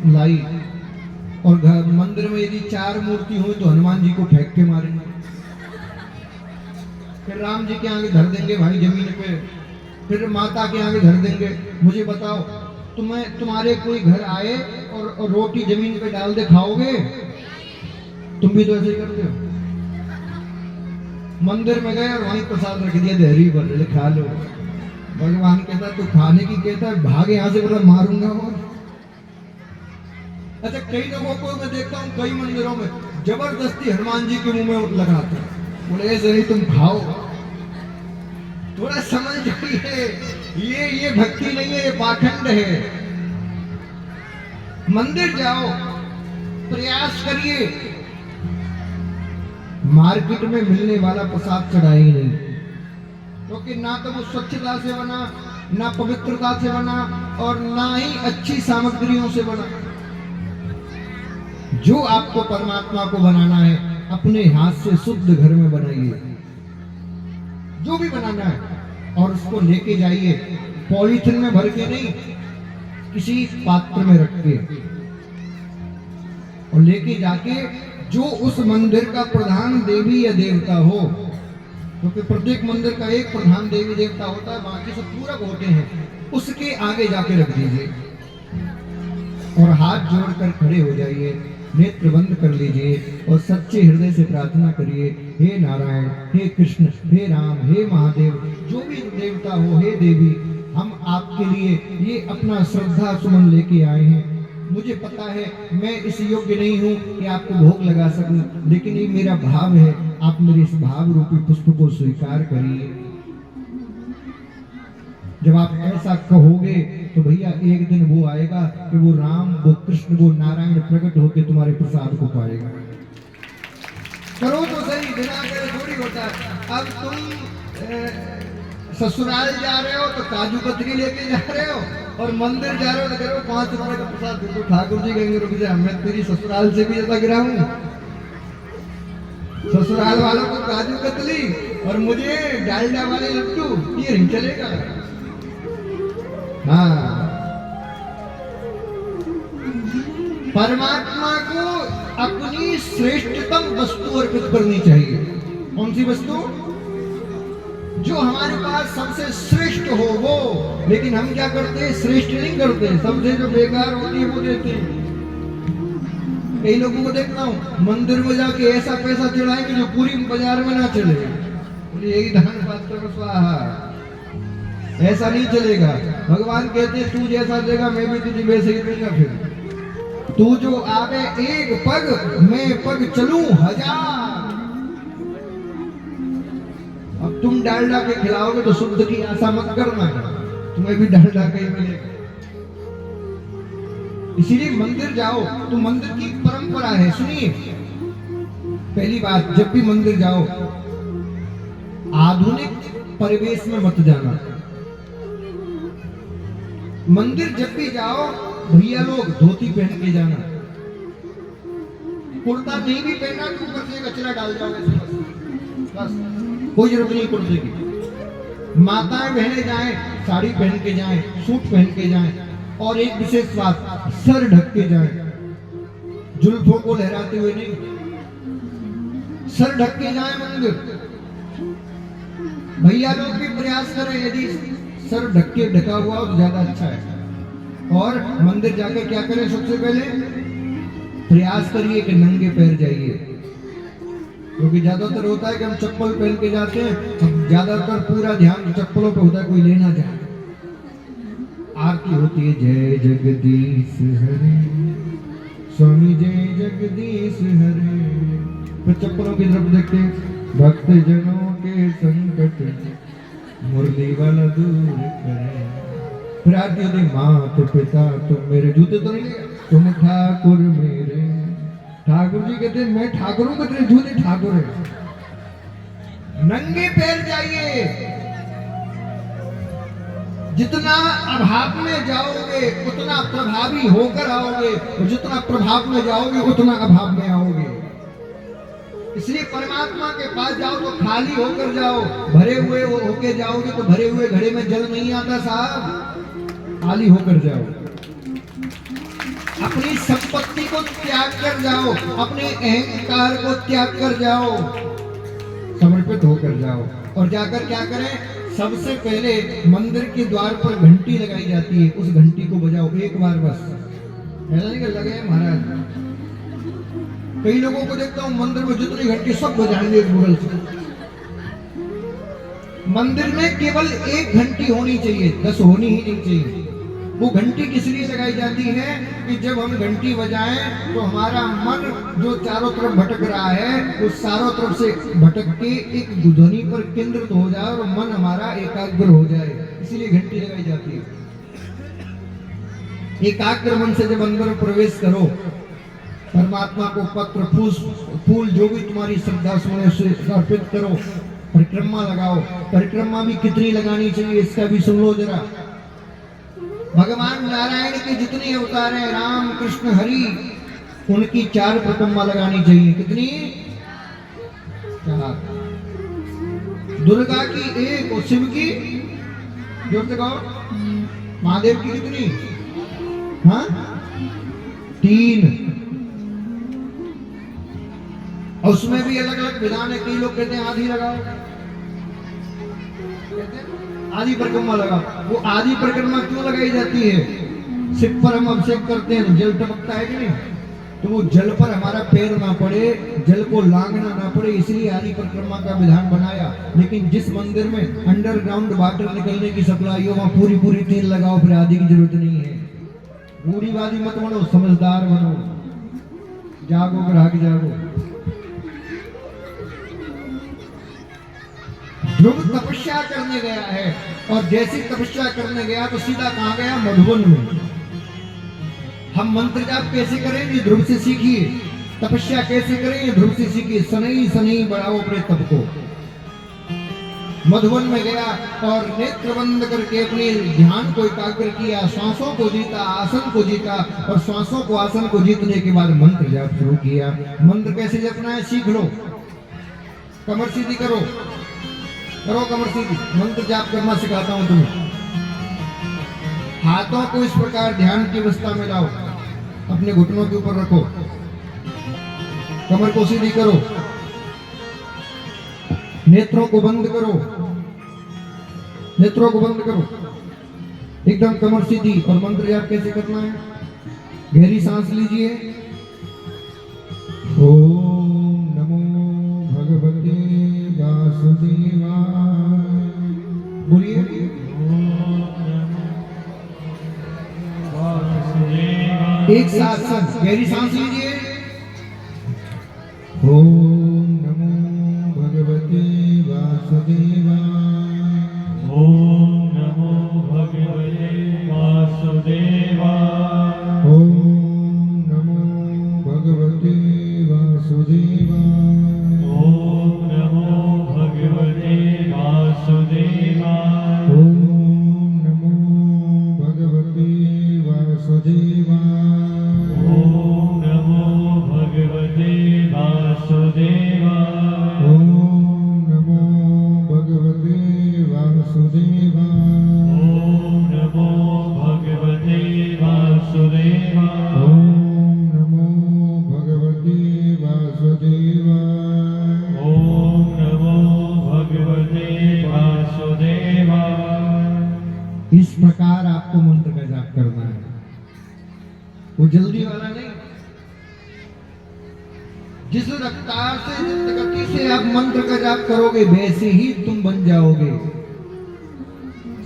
लाई, और घर मंदिर में यदि 4 मूर्ति हो तो हनुमान जी को फेंक के मारेंगे, फिर राम जी के आगे धर देंगे भाई जमीन पे, फिर माता के आगे धर देंगे। मुझे बताओ तुम्हारे कोई घर आए और रोटी जमीन पे डाल दे, खाओगे? तुम भी तो ऐसे करते हो। मंदिर में गए और वहीं प्रसाद रख दिया, देहरी भर खा लो। भगवान कहता तू खाने की कहता है, भाग यहाँ से, बोला मारूंगा। और अच्छा कई लोगों को मैं देखता हूँ कई मंदिरों में जबरदस्ती हनुमान जी के मुंह में लगाते हैं, बोले ऐसे नहीं तुम खाओ। थोड़ा समझ जाइए, ये भक्ति नहीं है, ये पाखंड है। मंदिर जाओ, प्रयास करिए, मार्केट में मिलने वाला प्रसाद चढ़ाए ही नहीं, क्योंकि ना तो वो स्वच्छता से बना, ना पवित्रता से बना और ना ही अच्छी सामग्रियों से बना। जो आपको परमात्मा को बनाना है अपने हाथ से शुद्ध घर में बनाइए, जो भी बनाना है और उसको लेके जाइए, पॉलीथिन में भर के नहीं, किसी पात्र में रख के, और लेके जाके जो उस मंदिर का प्रधान देवी या देवता हो, क्योंकि प्रत्येक मंदिर का एक प्रधान देवी देवता होता है, बाकी सब पूरक होते हैं, उसके आगे जाके रख दीजिए और हाथ जोड़कर खड़े हो जाइए, नेत्र बंद कर लीजिए और सच्चे हृदय से प्रार्थना करिए, हे नारायण, हे कृष्ण, हे राम, हे महादेव, जो भी देवता हो, हे देवी, हम आपके लिए ये अपना श्रद्धा सुमन लेके आए हैं। मुझे पता है मैं इस योग्य नहीं हूँ कि आपको भोग लगा सकूं, लेकिन ये मेरा भाव है, आप मेरे इस भाव रूपी पुष्प को स्वीकार करिए। जब आप ऐसा कहोगे तो भैया एक दिन वो आएगा कि वो राम, वो कृष्ण, वो नारायण प्रकट होकर तुम्हारे प्रसाद को पाएगा। करो तो सही, बिना करे थोड़ी होता है। अब तुम ससुराल जा रहे हो तो काजू कतरी लेके जा रहे हो, और मंदिर जा रहे हो तो कह रहे हो 5 रुपए का प्रसाद दे दो। ठाकुर जी कहेंगे रुक जा, मैं तेरी ससुराल से भी ज्यादा गिरा हूं। ससुराल वालों को काजू कतली और मुझे डालडा वाले लड्डू, ये नहीं चलेगा। हाँ, परमात्मा को अपनी श्रेष्ठतम वस्तु अर्पित करनी चाहिए। कौन सी वस्तु? जो हमारे पास सबसे श्रेष्ठ हो वो। लेकिन हम क्या करते हैं? श्रेष्ठ नहीं करते, सबसे जो बेकार होती है वो देते हैं। कई लोगों को देखता हूँ मंदिर में जाके ऐसा पैसा चढ़ाएंगे जो पूरी बाजार में ना चले, यही दान पात्र स्वाहा, ऐसा नहीं चलेगा। भगवान कहते हैं तू जैसा देगा मैं भी तुझे वैसे ही दूंगा। फिर तू जो आगे एक पग, मैं पग चलूं 1000। अब तुम डालडा के खिलाओगे तो शुद्ध की आशा मत करना, तुम्हें भी डालडा का ही मिलेगा। इसीलिए मंदिर जाओ तो मंदिर की परंपरा है। सुनिए, पहली बात, जब भी मंदिर जाओ आधुनिक परिवेश में मत जाना। मंदिर जब भी जाओ भैया लोग धोती पहन के जाना, कुर्ता नहीं भी पहना तो ऊपर से कचरा डाल जाओगे, बस कोई जरूरत नहीं कुर्ते की। माताएं बहनें जाएं साड़ी पहन के जाएं, सूट पहन के जाएं, और एक विशेष बात, सर ढक के जाएं, जुल्फों को लहराते हुए नहीं, सर ढक के जाएं मंदिर। भैया लोग भी प्रयास करें, यदि सर ढक के ढका हुआ हो तो ज्यादा अच्छा है। और मंदिर जाकर क्या करें? सबसे पहले प्रयास करिए कि नंगे पैर जाइए, क्योंकि ज्यादातर होता है कि हम चप्पल पहन के जाते हैं, ज्यादातर पूरा ध्यान चप्पलों पे होता है, कोई लेना जाए। आरती होती है, जय जगदीश हरे स्वामी, जय जगदीश हरे। फिर चप्पलों की तरफ देखते हैं, भक्त जनों के संकट मुरली वाला दूर करे। फिर आरती होती, मात पिता तुम मेरे, जूते तो नहीं तुम ठाकुर मेरे। ठाकुर जी कहते हैं मैं ठाकुर हूं, तेरे जूते ठाकुर है। नंगे पैर जाइए। जितना अभाव में जाओगे उतना प्रभावी होकर आओगे, और जितना प्रभाव में जाओगे उतना अभाव में आओगे। इसलिए परमात्मा के पास जाओ तो खाली होकर जाओ, भरे हुए होके जाओगे तो भरे हुए घड़े में जल नहीं आता साहब, खाली होकर जाओ। अपनी संपत्ति को त्याग कर जाओ, अपने अहंकार को त्याग कर जाओ, समर्पित होकर जाओ। और जाकर क्या करें? सबसे पहले मंदिर के द्वार पर घंटी लगाई जाती है, उस घंटी को बजाओ एक बार बस। ऐसा नहीं कि लगे महाराज, कई लोगों को देखता हूँ मंदिर में जितनी घंटी सब बजाएंगे एक बगल से। मंदिर में केवल एक घंटी होनी चाहिए, 10 होनी ही नहीं चाहिए। वो घंटी किस लिए लगाई जाती है कि जब हम घंटी बजाएं तो हमारा मन जो चारों तरफ भटक रहा है वो चारों तरफ से भटक के एक ध्वनि पर केंद्रित हो जाए और मन हमारा एकाग्र हो जाए, इसीलिए घंटी लगाई जाती है। एकाग्र मन से जब अंदर प्रवेश करो, परमात्मा को पत्र फूल जो भी तुम्हारी श्रद्धा से अर्पित करो, परिक्रमा लगाओ। परिक्रमा भी कितनी लगानी चाहिए इसका भी सुन लो जरा। भगवान नारायण के जितने अवतार हैं, राम कृष्ण हरि, उनकी 4 परिक्रमा लगानी चाहिए। कितनी? 4। दुर्गा की एक और शिव की जोर से कहो, महादेव की कितनी? हाँ 3। और उसमें भी अलग अलग विधान है। कई लोग कहते हैं आधी लगाओ, आधी परिक्रमा लगाओ। वो आधी परिक्रमा क्यों लगाई जाती है? शिव पर हम अभिषेक करते हैं तो जल टपकता है कि नहीं, तो वो जल पर हमारा पैर ना पड़े, जल को लांगना ना पड़े, इसलिए आधी परिक्रमा का विधान बनाया। लेकिन जिस मंदिर में अंडरग्राउंड वाटर निकलने की सप्लाई हो, वहां पूरी पूरी तेल लगाओ, फिर आधी की जरूरत नहीं है। रूढ़ीवादी मत बनो, समझदार बनो। जागो ग्राहक जागो। ध्रुव तपस्या करने गया है, और जैसी तपस्या करने गया तो सीधा कहां गया? मधुबन में। हम मंत्र जाप कैसे करेंगे? ध्रुव से सीखिए। तपस्या कैसे करेंगे? ध्रुव से सीखिए। सनई सनई बढ़ाओ अपने तप को। मधुबन में गया और नेत्र बंद करके अपने ध्यान को एकाग्र किया, श्वासों को जीता, आसन को जीता, और श्वासों को आसन को जीतने के बाद मंत्र जाप शुरू किया। मंत्र कैसे जपना है सीख लो। कमर सीधी करो, करो कमर सीधी। मंत्र जाप करना सिखाता हूं तुम्हें। हाथों को इस प्रकार ध्यान की अवस्था में लाओ, अपने घुटनों के ऊपर रखो, कमर को सीधी करो, नेत्रों को बंद करो, नेत्रों को बंद करो, एकदम कमर सीधी। और मंत्र जाप कैसे करना है? गहरी सांस लीजिए। ओम नमो भगवते वासुदेवाय। बोलिए। एक साथ सब गहरी सांस लीजिए। ओम नमो भगवते वासुदेवाय। ओम नमो भगवते वासुदेवाय। ओम नमो भगवते वासुदेवाय। ओम नमो भगवते वासुदेवाय। ओम नमो भगवते वासुदेवाय। ओम नमो भगवते वासुदेवाय। ओम नमो भगवते वासुदेवाय। ओम नमो भगवते वासुदेवाय। ओम नमो भगवते वासुदेवाय। ओम नमो भगवते वासुदेवाय। इस प्रकार आपको मंत्र का जाप करना है। वो जल्दी वाला नहीं। जिस रफ्तार से, जिस गति से आप मंत्र का जाप करोगे वैसे ही तुम बन जाओगे।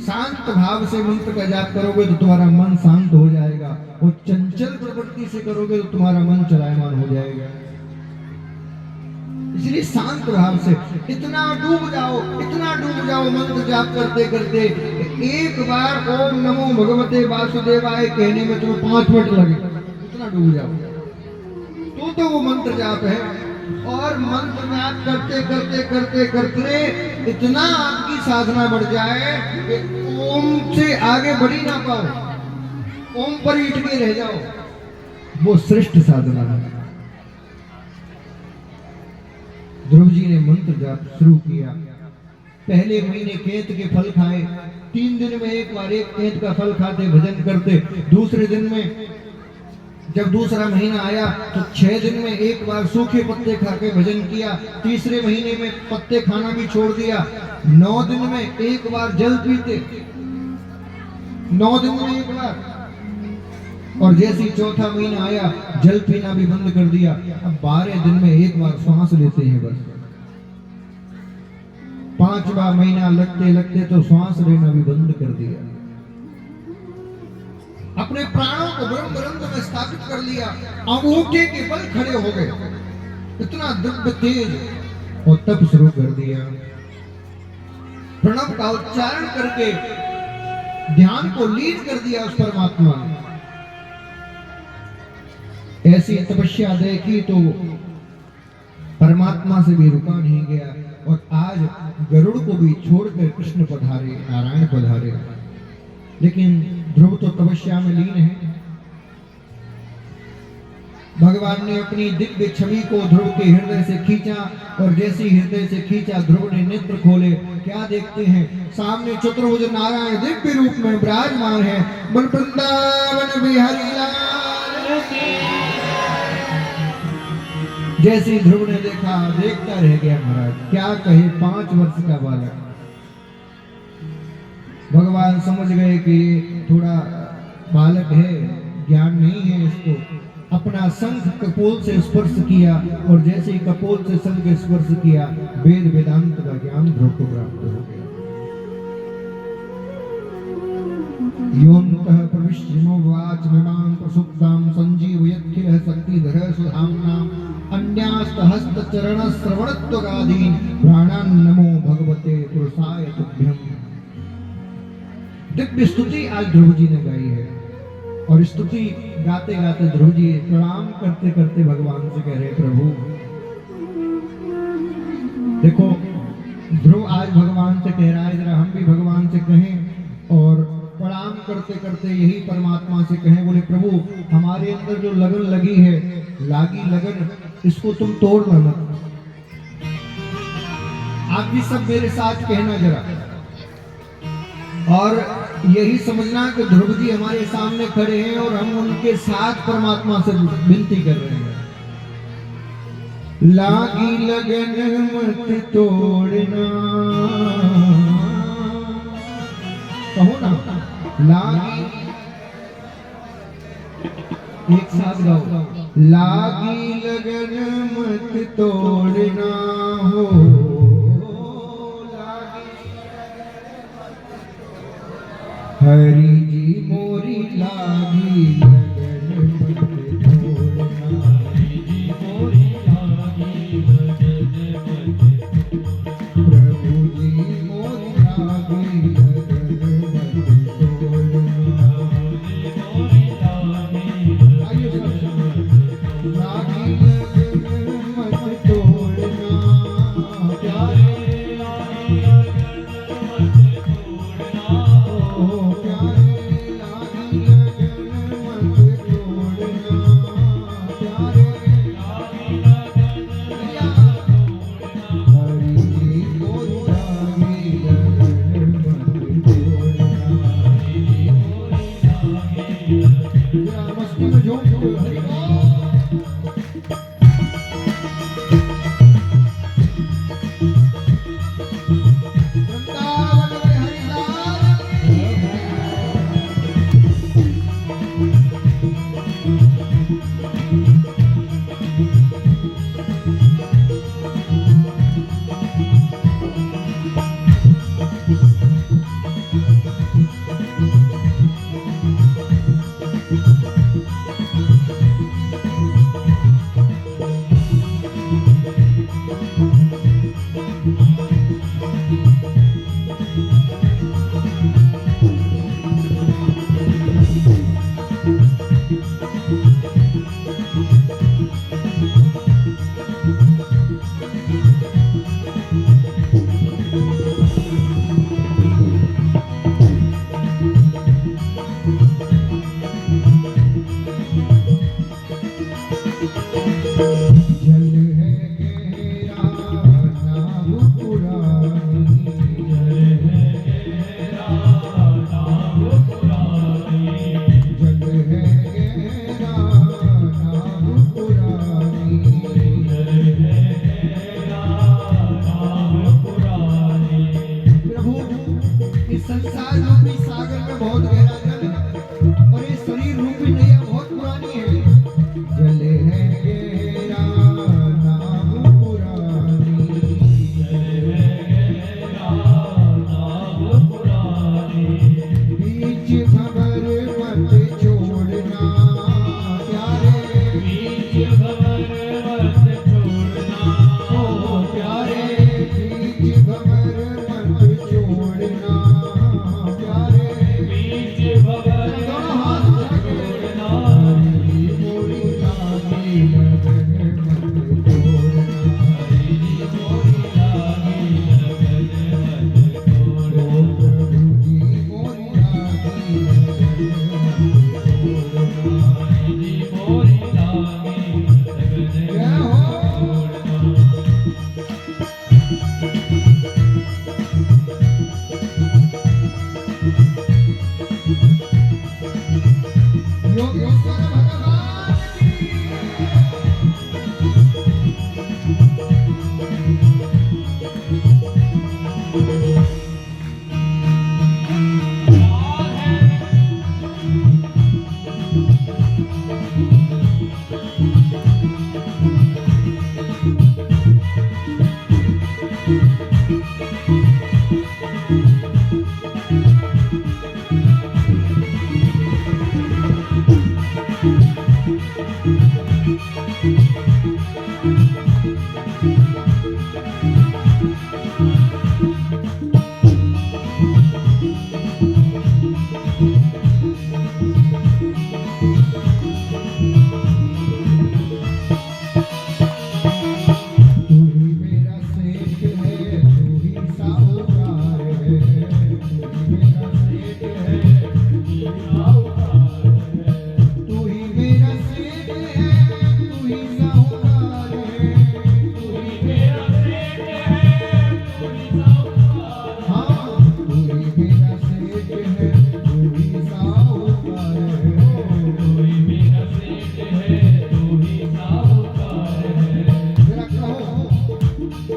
शांत भाव से मंत्र का जाप करोगे तो तुम्हारा मन शांत हो जाएगा, और चंचल प्रवृत्ति से करोगे तो तुम्हारा मन चलायमान हो जाएगा। इसलिए शांत भाव से इतना डूब जाओ, इतना डूब जाओ मंत्र जाप करते करते। एक बार ओम नमो भगवते वासुदेवाय कहने में तुम्हें 5 मिनट लगे, इतना डूब जाओ तो वो मंत्र जाप है। और मंत्र जाप करते करते करते करते इतना आपकी साधना बढ़ जाए कि ओम से आगे बढ़ ही ना पाओ, ओम पर ही अटके रह जाओ। वो श्रेष्ठ साधना है। ध्रुव जी ने मंत्र जाप शुरू किया। पहले महीने केंत के फल खाए, 3 दिन में एक बार एक केंत का फल खाते, भजन करते। दूसरे दिन में जब दूसरा महीना आया तो 6 दिन में एक बार सूखे पत्ते खा के भजन किया। तीसरे महीने में पत्ते खाना भी छोड़ दिया। 9 दिन में एक बार जल पीते, 9 दिन में एक बार। और जैसे ही चौथा महीना आया जल पीना भी बंद कर दिया। अब 12 दिन में एक बार श्वास लेते हैं बस। 5वां महीना लगते लगते तो श्वास लेना भी बंद कर दिया। अपने प्राणों को ब्रह्म ग्रंथ में स्थापित कर लिया। अंगूठे के बल खड़े हो गए, इतना दिव्य तेज। और तप शुरू कर दिया। प्रणव का उच्चारण करके ध्यान को लीन कर दिया उस परमात्मा ने। ऐसी तपस्या देखी तो परमात्मा से भी रुका नहीं गया। और आज गरुड़ को भी छोड़कर कृष्ण पधारे, नारायण पधारे। लेकिन ध्रुव तो तपस्या में लीन है। भगवान ने अपनी दिव्य छवि को ध्रुव के हृदय से खींचा और जैसे ही हृदय से खींचा ध्रुव ने नेत्र खोले। क्या देखते हैं? सामने चतुर्भुज नारायण दिव्य रूप में विराजमान है। बन वृंदावन बिहारी लाल की। जैसे ही ध्रुव ने देखा, देखता रह गया महाराज। क्या कहे, 5 वर्ष का बालक। भगवान समझ गए कि ये थोड़ा बालक है, ज्ञान नहीं है इसको। अपना शंख कपोल से स्पर्श किया और जैसे ही कपोल से शंख स्पर्श किया, वेद वेदांत का ज्ञान ध्रुव को प्राप्त हो गया। योऽन्तः प्रविश्यमोवाच मिमां प्रसुप्तां सञ्जीवयत्खिलः शक्तिधरः सुधाम्नाम् अन्यास्तहस्तचरणश्रवणत्वगादीन् प्राणान् नमो भगवते पुरुषाय तुभ्यम्। दिव्य स्तुति आज ध्रुव जी ने गाई है और स्तुति गाते गाते ध्रुव जी प्रणाम करते करते भगवान से कह रहे, प्रभु देखो ध्रुव आज भगवान से कह रहा है, जरा हम भी भगवान से कहें और प्रणाम करते करते यही परमात्मा से कहें। बोले प्रभु हमारे अंदर जो लगन लगी है, लागी लगन, इसको तुम तोड़ना मत। आप भी सब मेरे साथ कहना जरा, और यही समझना कि ध्रुव जी हमारे सामने खड़े हैं और हम उनके साथ परमात्मा से विनती कर रहे हैं। लागी लगन मत तोड़ना, कहो ना, लागी, एक साथ गाओ। लागी लगन मत तोड़ना हो, हरि जी मोरी लागी लगन मत छोड़ना। हरि जी मोरी लागी लगन मत छोड़ना। प्रभु जी मोरी लागी लगन मत छोड़ना। प्रभु जी मोरी लागी लगन मत छोड़ना। लागी लगन मत छोड़ना।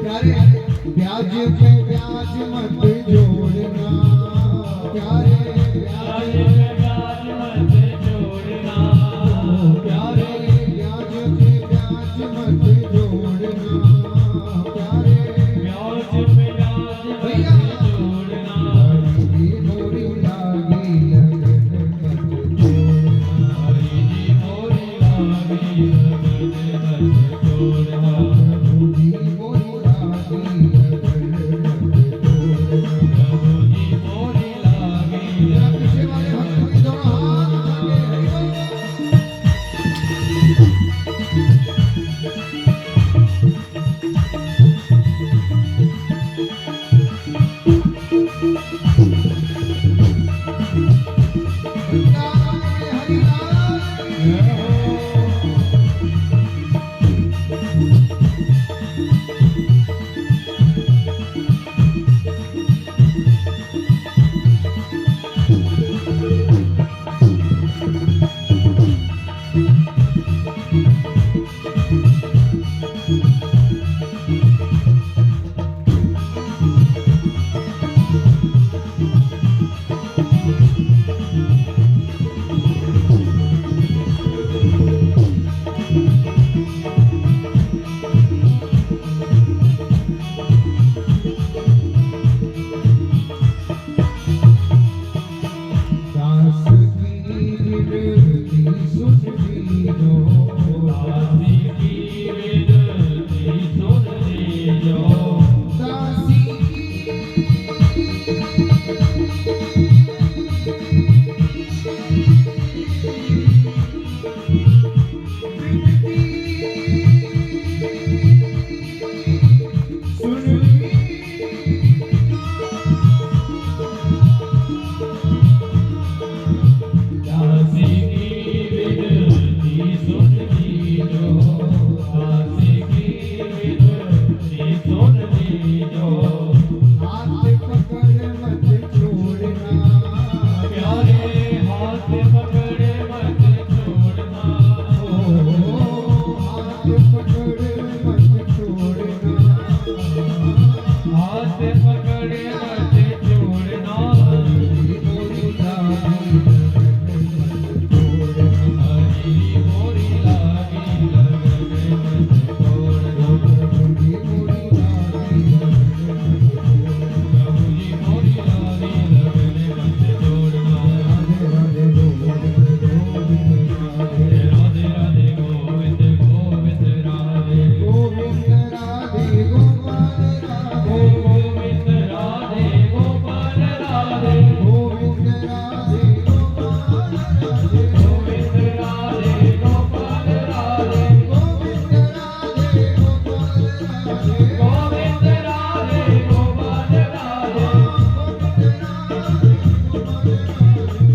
प्यारे ब्याज पे ब्याज मत जोड़ना, प्यारे ब्याज ब्याज पे ब्याज मत जोड़ना, प्यारे ब्याज पे ब्याज मत जोड़ना, प्यारे ब्याज पे ब्याज भैया मत जोड़ना, हरी मोरी लागी लगन मत जोड़ना, हरी जी मोरी लागी लगन मत जोड़ना, प्रभु जी मोरी लागी लगन मत जोड़ना। प्रभु जी मोरी लागी जरा लगन पीछे वाले भक्तों की दोनों हाथ उठा के हरि बोल। वृंदावन में हरिलाल की दास की विनती सुन लीजो, दासी की विनती सुन लीजो, दासी की सुन दासी की विनती सुन लीजो, दासी की विनती सुन लीजो, हाथ पकड़ मत छोड़ना, प्यारे हाथ पकड़े मत छोड़ना, हाथ पकड़ मत छोड़ना, हाथ पकड़े मत छोड़ना, हरी मोरी लागी लगन मत जोड़ना, हरी मोरी लागी लगन मत छोड़ना, प्रभु जी मोरी लागी लगन मत प्रभु जी मोरी लागी लगन मत जोड़ना, राधे राधे गोविंद गोविंद राधे राधे राधे गोविंद गोविंद राधे, गोविंद राधे गोपाल राधे गोविंद राधे गोपाल राधे, गोविंद राधे गोपाल राधे गोविंद राधे गोपाल राधे, गोविंद राधे गोपाल राधे गोविंद राधे गोपाल राधे,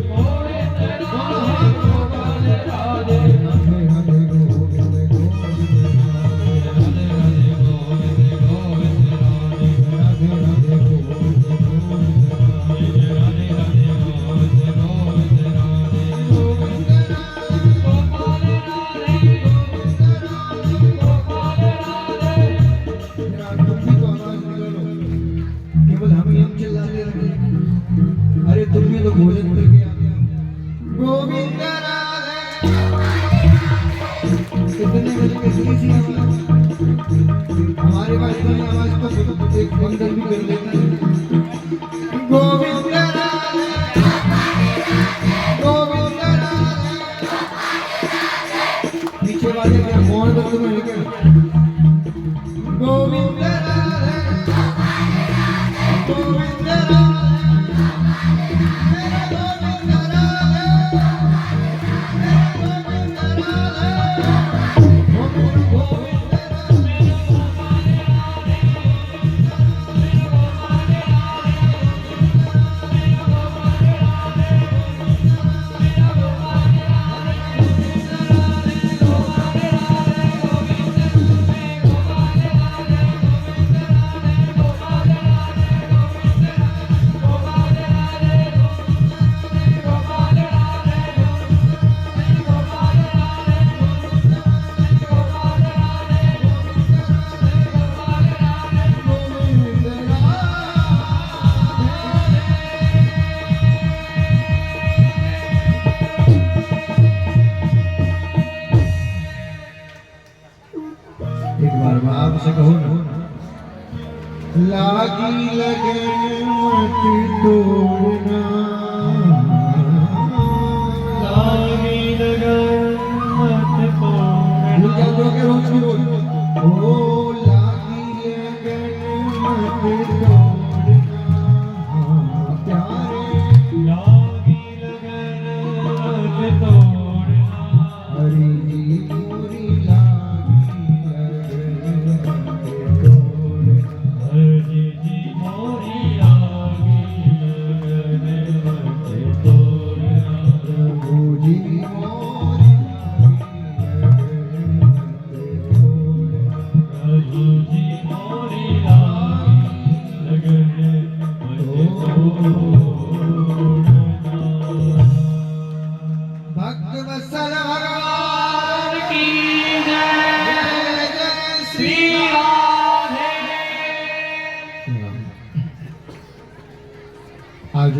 गोविंद राधे गोपाल राधे, राधे राधे गोविंद गोविंद राधे राधे राधे गोविंद गोविंद राधे, राधे राधे गोविंद गोविंद राधे राधे राधे गोविंद गोविंद राधे, गोविंद राधे गोपाल राधे गोपाल राधे, जरा तुम भी तो आवाज निकालो, केवल हम ही हम चिल्लाते रहे। अरे तुम भी तो भोजन करके आते हो। गोविंद राधे कितने बजे के सुनी सी आवाज, हमारे पास इतनी आवाज तो एक बंदर भी कर लेता है। गोविंद राधे गोविंद राधे पीछे वाले क्या मौन बंद में लेके गोविंद राधे गोविंद राधे मेरे गोविंद राधे मेरे गोविंद राधे गोविंद गोविंद लागी लगन मत तोड़ना, लागी लगन मत तोड़ना। भूल जाओ जो के रोज की रोज, ओ लागी लगन मत तोड़ना प्यारे, लागी लगन मत तोड़ना। हरि जी पूरी लागी लगन मत तोड़ना। हरि जी मोरी लागी लगन मत तोड़ना। प्रभु जी मोरी लागी लगन मत तोड़ना। प्रभु जी मोरी लागी लगन मत तोड़ना। भक्त वत्सल भगवान की जय, जय श्री राधे। राम। आज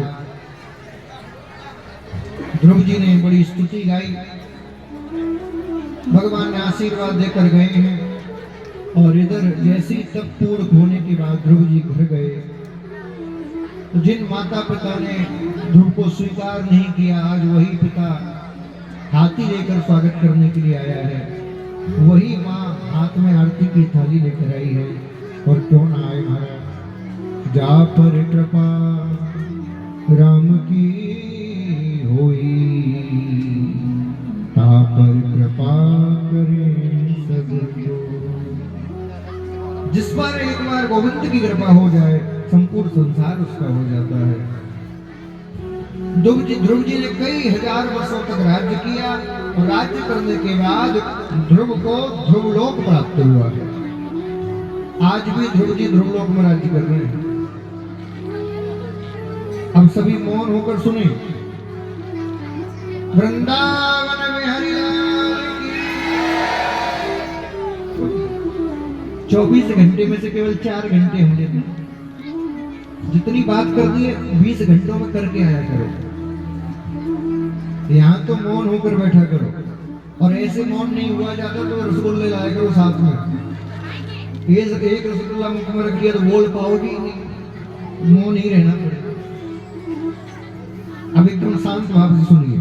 ध्रुव जी ने बड़ी स्तुति गाई, भगवान ने आशीर्वाद देकर गए हैं। और इधर जैसी तप पूर्ण होने के बाद ध्रुव जी घर गए, तो जिन माता पिता ने ध्रुव को स्वीकार नहीं किया, आज वही पिता हाथी लेकर स्वागत करने के लिए आया है। वही माँ हाथ में आरती की थाली लेकर आई है। और क्यों ना आए महाराज, जा पर कृपा राम की होई, ता पर कृपा करे सब जो। जिस पर एक बार गोविंद की कृपा हो जाए, संपूर्ण संसार उसका हो जाता है। ध्रुव जी ने कई हजार वर्षों तक राज्य किया, और राज्य करने के बाद ध्रुव को ध्रुवलोक प्राप्त हुआ है। आज भी ध्रुव जी ध्रुवलोक में राज्य कर रहे हैं। हम सभी मौन होकर सुने, वृंदावन में हरिलाल की। 24 घंटे में से केवल 4 घंटे होने थे। जितनी बात कर दी है 20 घंटों में करके आया करो। यहाँ तो मौन होकर बैठा करो, और ऐसे मौन नहीं हुआ जाता तो रसगुल्ले लाया करो साथ में। ये एक रसगुल्ला मुख में रख दिया तो बोल पाओगी नहीं, मौन ही रहना पड़ेगा। अब एकदम शांत भाव से सुनिए।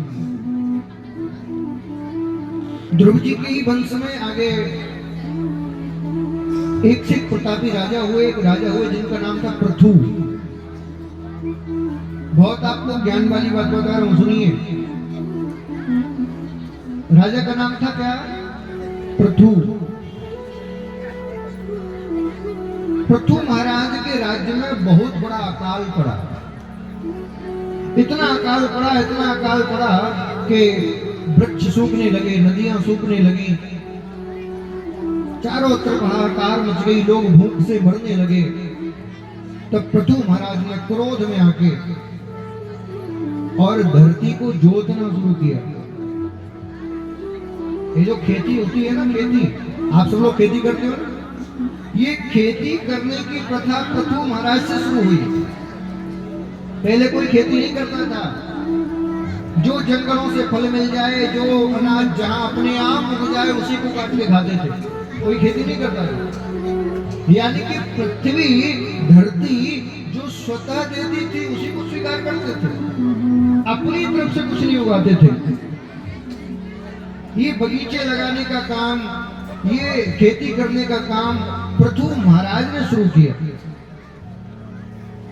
ध्रुव जी के ही वंश में आगे एक से प्रतापी राजा हुए, एक राजा हुए जिनका नाम था पृथु। बहुत आपको ज्ञान वाली बात बता रहा हूं, सुनिए। राजा का नाम था क्या? पृथु। पृथु महाराज के राज्य में बहुत बड़ा अकाल पड़ा। इतना अकाल पड़ा, इतना अकाल पड़ा कि वृक्ष सूखने लगे, नदियां सूखने लगी, चारों तरफ हाहाकार मच गई, लोग भूख से मरने लगे। तब पृथु महाराज ने क्रोध में आके और धरती को जोतना शुरू किया। ये जो खेती होती है ना, खेती, आप सब लोग खेती करते हो ना, ये खेती करने की प्रथा पृथु महाराज से शुरू हुई। पहले कोई खेती नहीं करता था। जो जंगलों से फल मिल जाए, जो अनाज जहां अपने आप उग जाए, उसी को काट के खाते थे। कोई खेती नहीं करता था। यानी कि पृथ्वी, धरती जो स्वतः देती थी उसी को स्वीकार करते थे, अपनी तरफ से कुछ नहीं उगाते थे। ये बगीचे लगाने का काम, ये खेती करने का काम पृथु महाराज ने शुरू किया।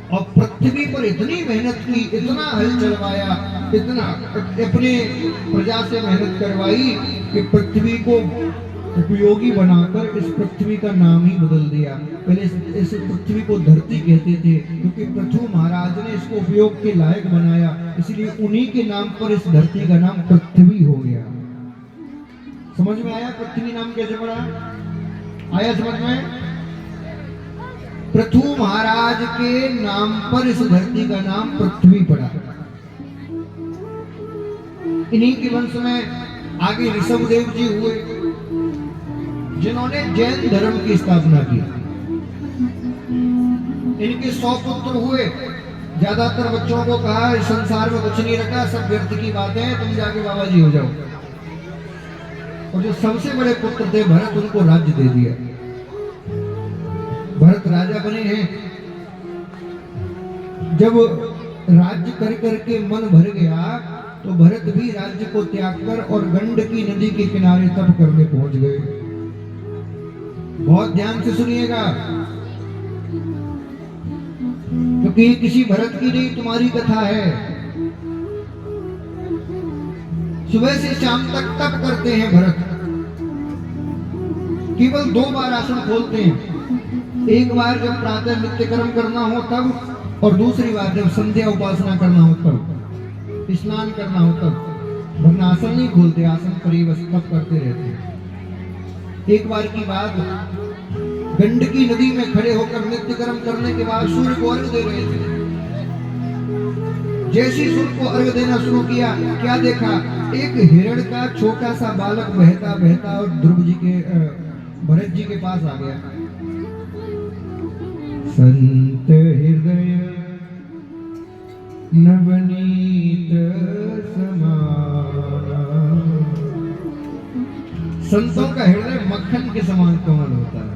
और पृथ्वी पर इतनी मेहनत की, इतना हल चलवाया, इतना अपने प्रजा से मेहनत करवाई कि पृथ्वी को उपयोगी बनाकर इस पृथ्वी का नाम ही बदल दिया। पहले इस पृथ्वी को धरती कहते थे, क्योंकि पृथु महाराज ने इसको उपयोग के लायक बनाया, इसलिए उन्हीं के नाम पर इस धरती का नाम पृथ्वी हो गया। समझ में आया पृथ्वी नाम कैसे पड़ा? आया समझ में? पृथु महाराज के नाम पर इस धरती का नाम पृथ्वी पड़ा। इन्हीं के वंश में आगे ऋषभदेव जी हुए, जिन्होंने जैन धर्म की स्थापना की। इनके 100 पुत्र हुए। ज्यादातर बच्चों को कहा इस संसार में कुछ नहीं रखा, सब व्यर्थ की बातें हैं, तुम जाके बाबा जी हो जाओ। और जो सबसे बड़े पुत्र थे भरत, उनको राज्य दे दिया। भरत राजा बने हैं। जब राज्य कर करके मन भर गया तो भरत भी राज्य को त्याग कर और गंडकी नदी के किनारे तप करने पहुंच गए। बहुत ध्यान से सुनिएगा, क्योंकि ये किसी भरत की नहीं, तुम्हारी कथा है। सुबह से शाम तक तप करते हैं भरत, केवल 2 बार आसन खोलते हैं। एक बार जब प्रातः नित्य कर्म करना हो तब, और दूसरी बार जब संध्या उपासना करना हो तब, स्नान करना हो तब। वरना आसन नहीं खोलते, आसन पर ही बस तप करते रहते हैं। एक बार की बात, गंडकी नदी में खड़े होकर नित्य कर्म करने के बाद सूर्य को अर्घ दे रहे थे। जैसे सूर्य को अर्घ देना शुरू किया, क्या देखा? एक हिरण का छोटा सा बालक बहता बहता और ध्रुव जी के भरत जी के पास आ गया। संत हृदय नवनीत समाना। संतों का हृदय मक्खन के समान कोमल होता है।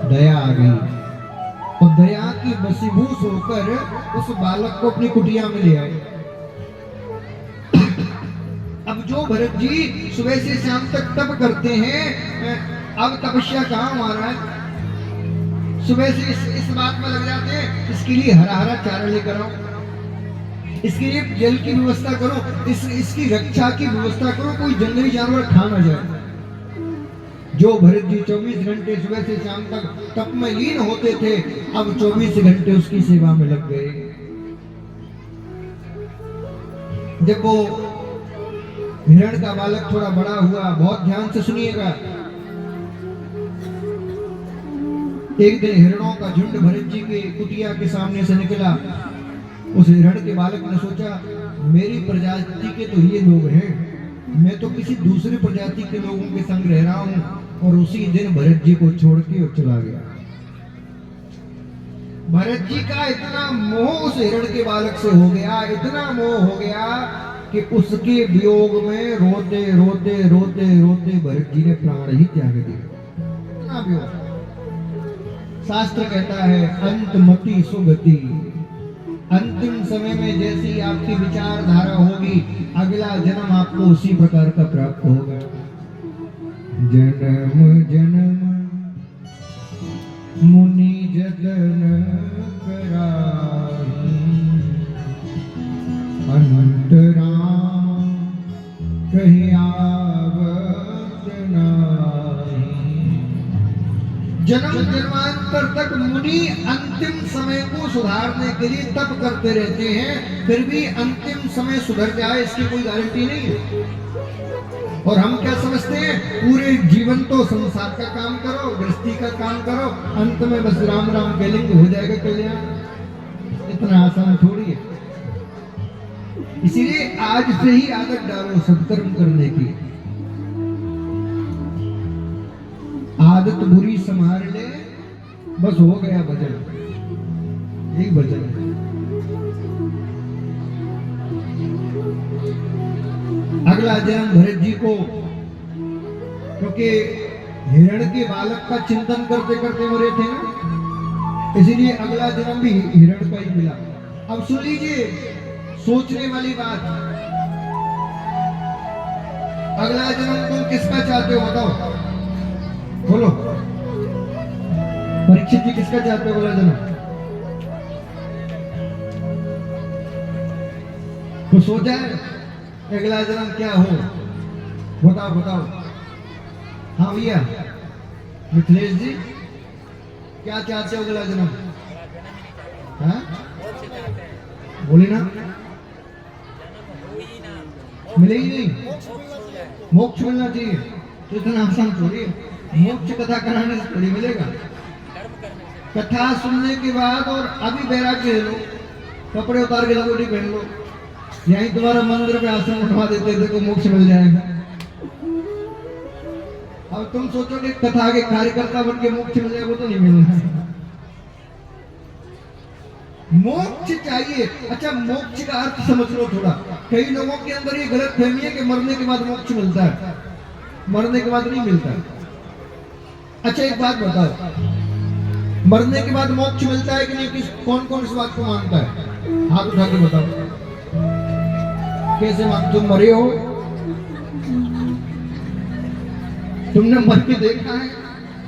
दया आ गई और दया की वशीभूत होकर उस बालक को अपनी कुटिया में ले आए। अब जो भरत जी सुबह से शाम तक तप करते हैं, अब तपस्या कहाँ महाराज? सुबह से इस बात में लग जाते हैं, इसके लिए हरा हरा चारा लेकर आओ, इसके लिए जल की व्यवस्था करो, इसकी रक्षा की व्यवस्था करो, कोई जंगली जानवर खा ना जाए। जो भरत जी 24 घंटे सुबह से शाम तक तप में लीन होते थे, अब 24 घंटे उसकी सेवा में लग गए। जब वो हिरण का बालक थोड़ा बड़ा हुआ, बहुत ध्यान से सुनिएगा, एक दिन हिरणों का झुंड भरत जी के कुटिया के सामने से निकला। उस हिरण के बालक ने सोचा, मेरी प्रजाति के तो ये लोग हैं, मैं तो किसी दूसरी प्रजाति के लोगों के संग रह रहा हूं। और उसी दिन भरत जी को छोड़ के और चला गया। भरत जी का इतना मोह उस हिरण के बालक से हो गया, इतना मोह हो गया कि उसके वियोग में रोते रोते रोते रोते भरत जी ने प्राण ही त्याग दिया। इतना वियोग। शास्त्र कहता है, अंतमति सुगति। अंतिम समय में जैसी आपकी विचारधारा होगी, अगला जन्म आपको उसी प्रकार का प्राप्त होगा। जन्म जन्म मुनि जतन कराही, अनंत राम कहि आवत नाही। जन्म जन्मांतर तक मुनि अंतिम समय को सुधारने के लिए तप करते रहते हैं, फिर भी अंतिम समय सुधर जाए इसकी कोई गारंटी नहीं है। और हम क्या समझते हैं, पूरे जीवन तो संसार का काम करो, गृहस्थी का काम करो, अंत में बस राम राम कहेंगे हो जाएगा कल्याण। इतना आसान थोड़ी है। इसीलिए आज से ही आदत डालो सत्कर्म करने की। आदत बुरी संभाल ले, बस हो गया भजन। यही भजन है। अगला जन्म भरत जी को, क्योंकि हिरण के बालक का चिंतन करते करते मरे थे ना, इसीलिए अगला जन्म भी हिरण का ही मिला। अब सुन लीजिए सोचने वाली बात, अगला जन्म तुम किसका चाहते हो बताओ? बोलो, परीक्षित जी किसका चाहते हो अगला जन्म? तो सोचा है अगला जन्म क्या हो? बताओ बताओ। हाँ भैया मिथिलेश जी, क्या चाहते हो अगला जन्म? हाँ बोली ना, मिलेगी नहीं, मोक्ष मिलना चाहिए। तो इतना आसान थोड़ी है, मोक्ष कथा कराने से थोड़ी मिलेगा। कथा सुनने के बाद और अभी बैराग्य लो, कपड़े उतार के लंगोटी पहन लो, यही तुम्हारा मंदिर पे आश्रम उठवा देते थे तो मोक्ष मिल जाएगा। अब तुम सोचोगे कथा के कार्यकर्ता बन के मोक्ष मिल जाएगा, वो तो नहीं मिलना। मोक्ष चाहिए। अच्छा, मोक्ष का अर्थ समझ लो थोड़ा। कई लोगों के अंदर ये गलत फहमी है कि मरने के बाद मोक्ष मिलता है, मरने के बाद नहीं मिलता। अच्छा एक बात बताओ, मरने के बाद मोक्ष मिलता है कि नहीं? किस कौन कौन इस बात को मानता है? हाथ उठा के बताओ, कैसे मान? तुम मरे हो? तुमने मर के देखा है?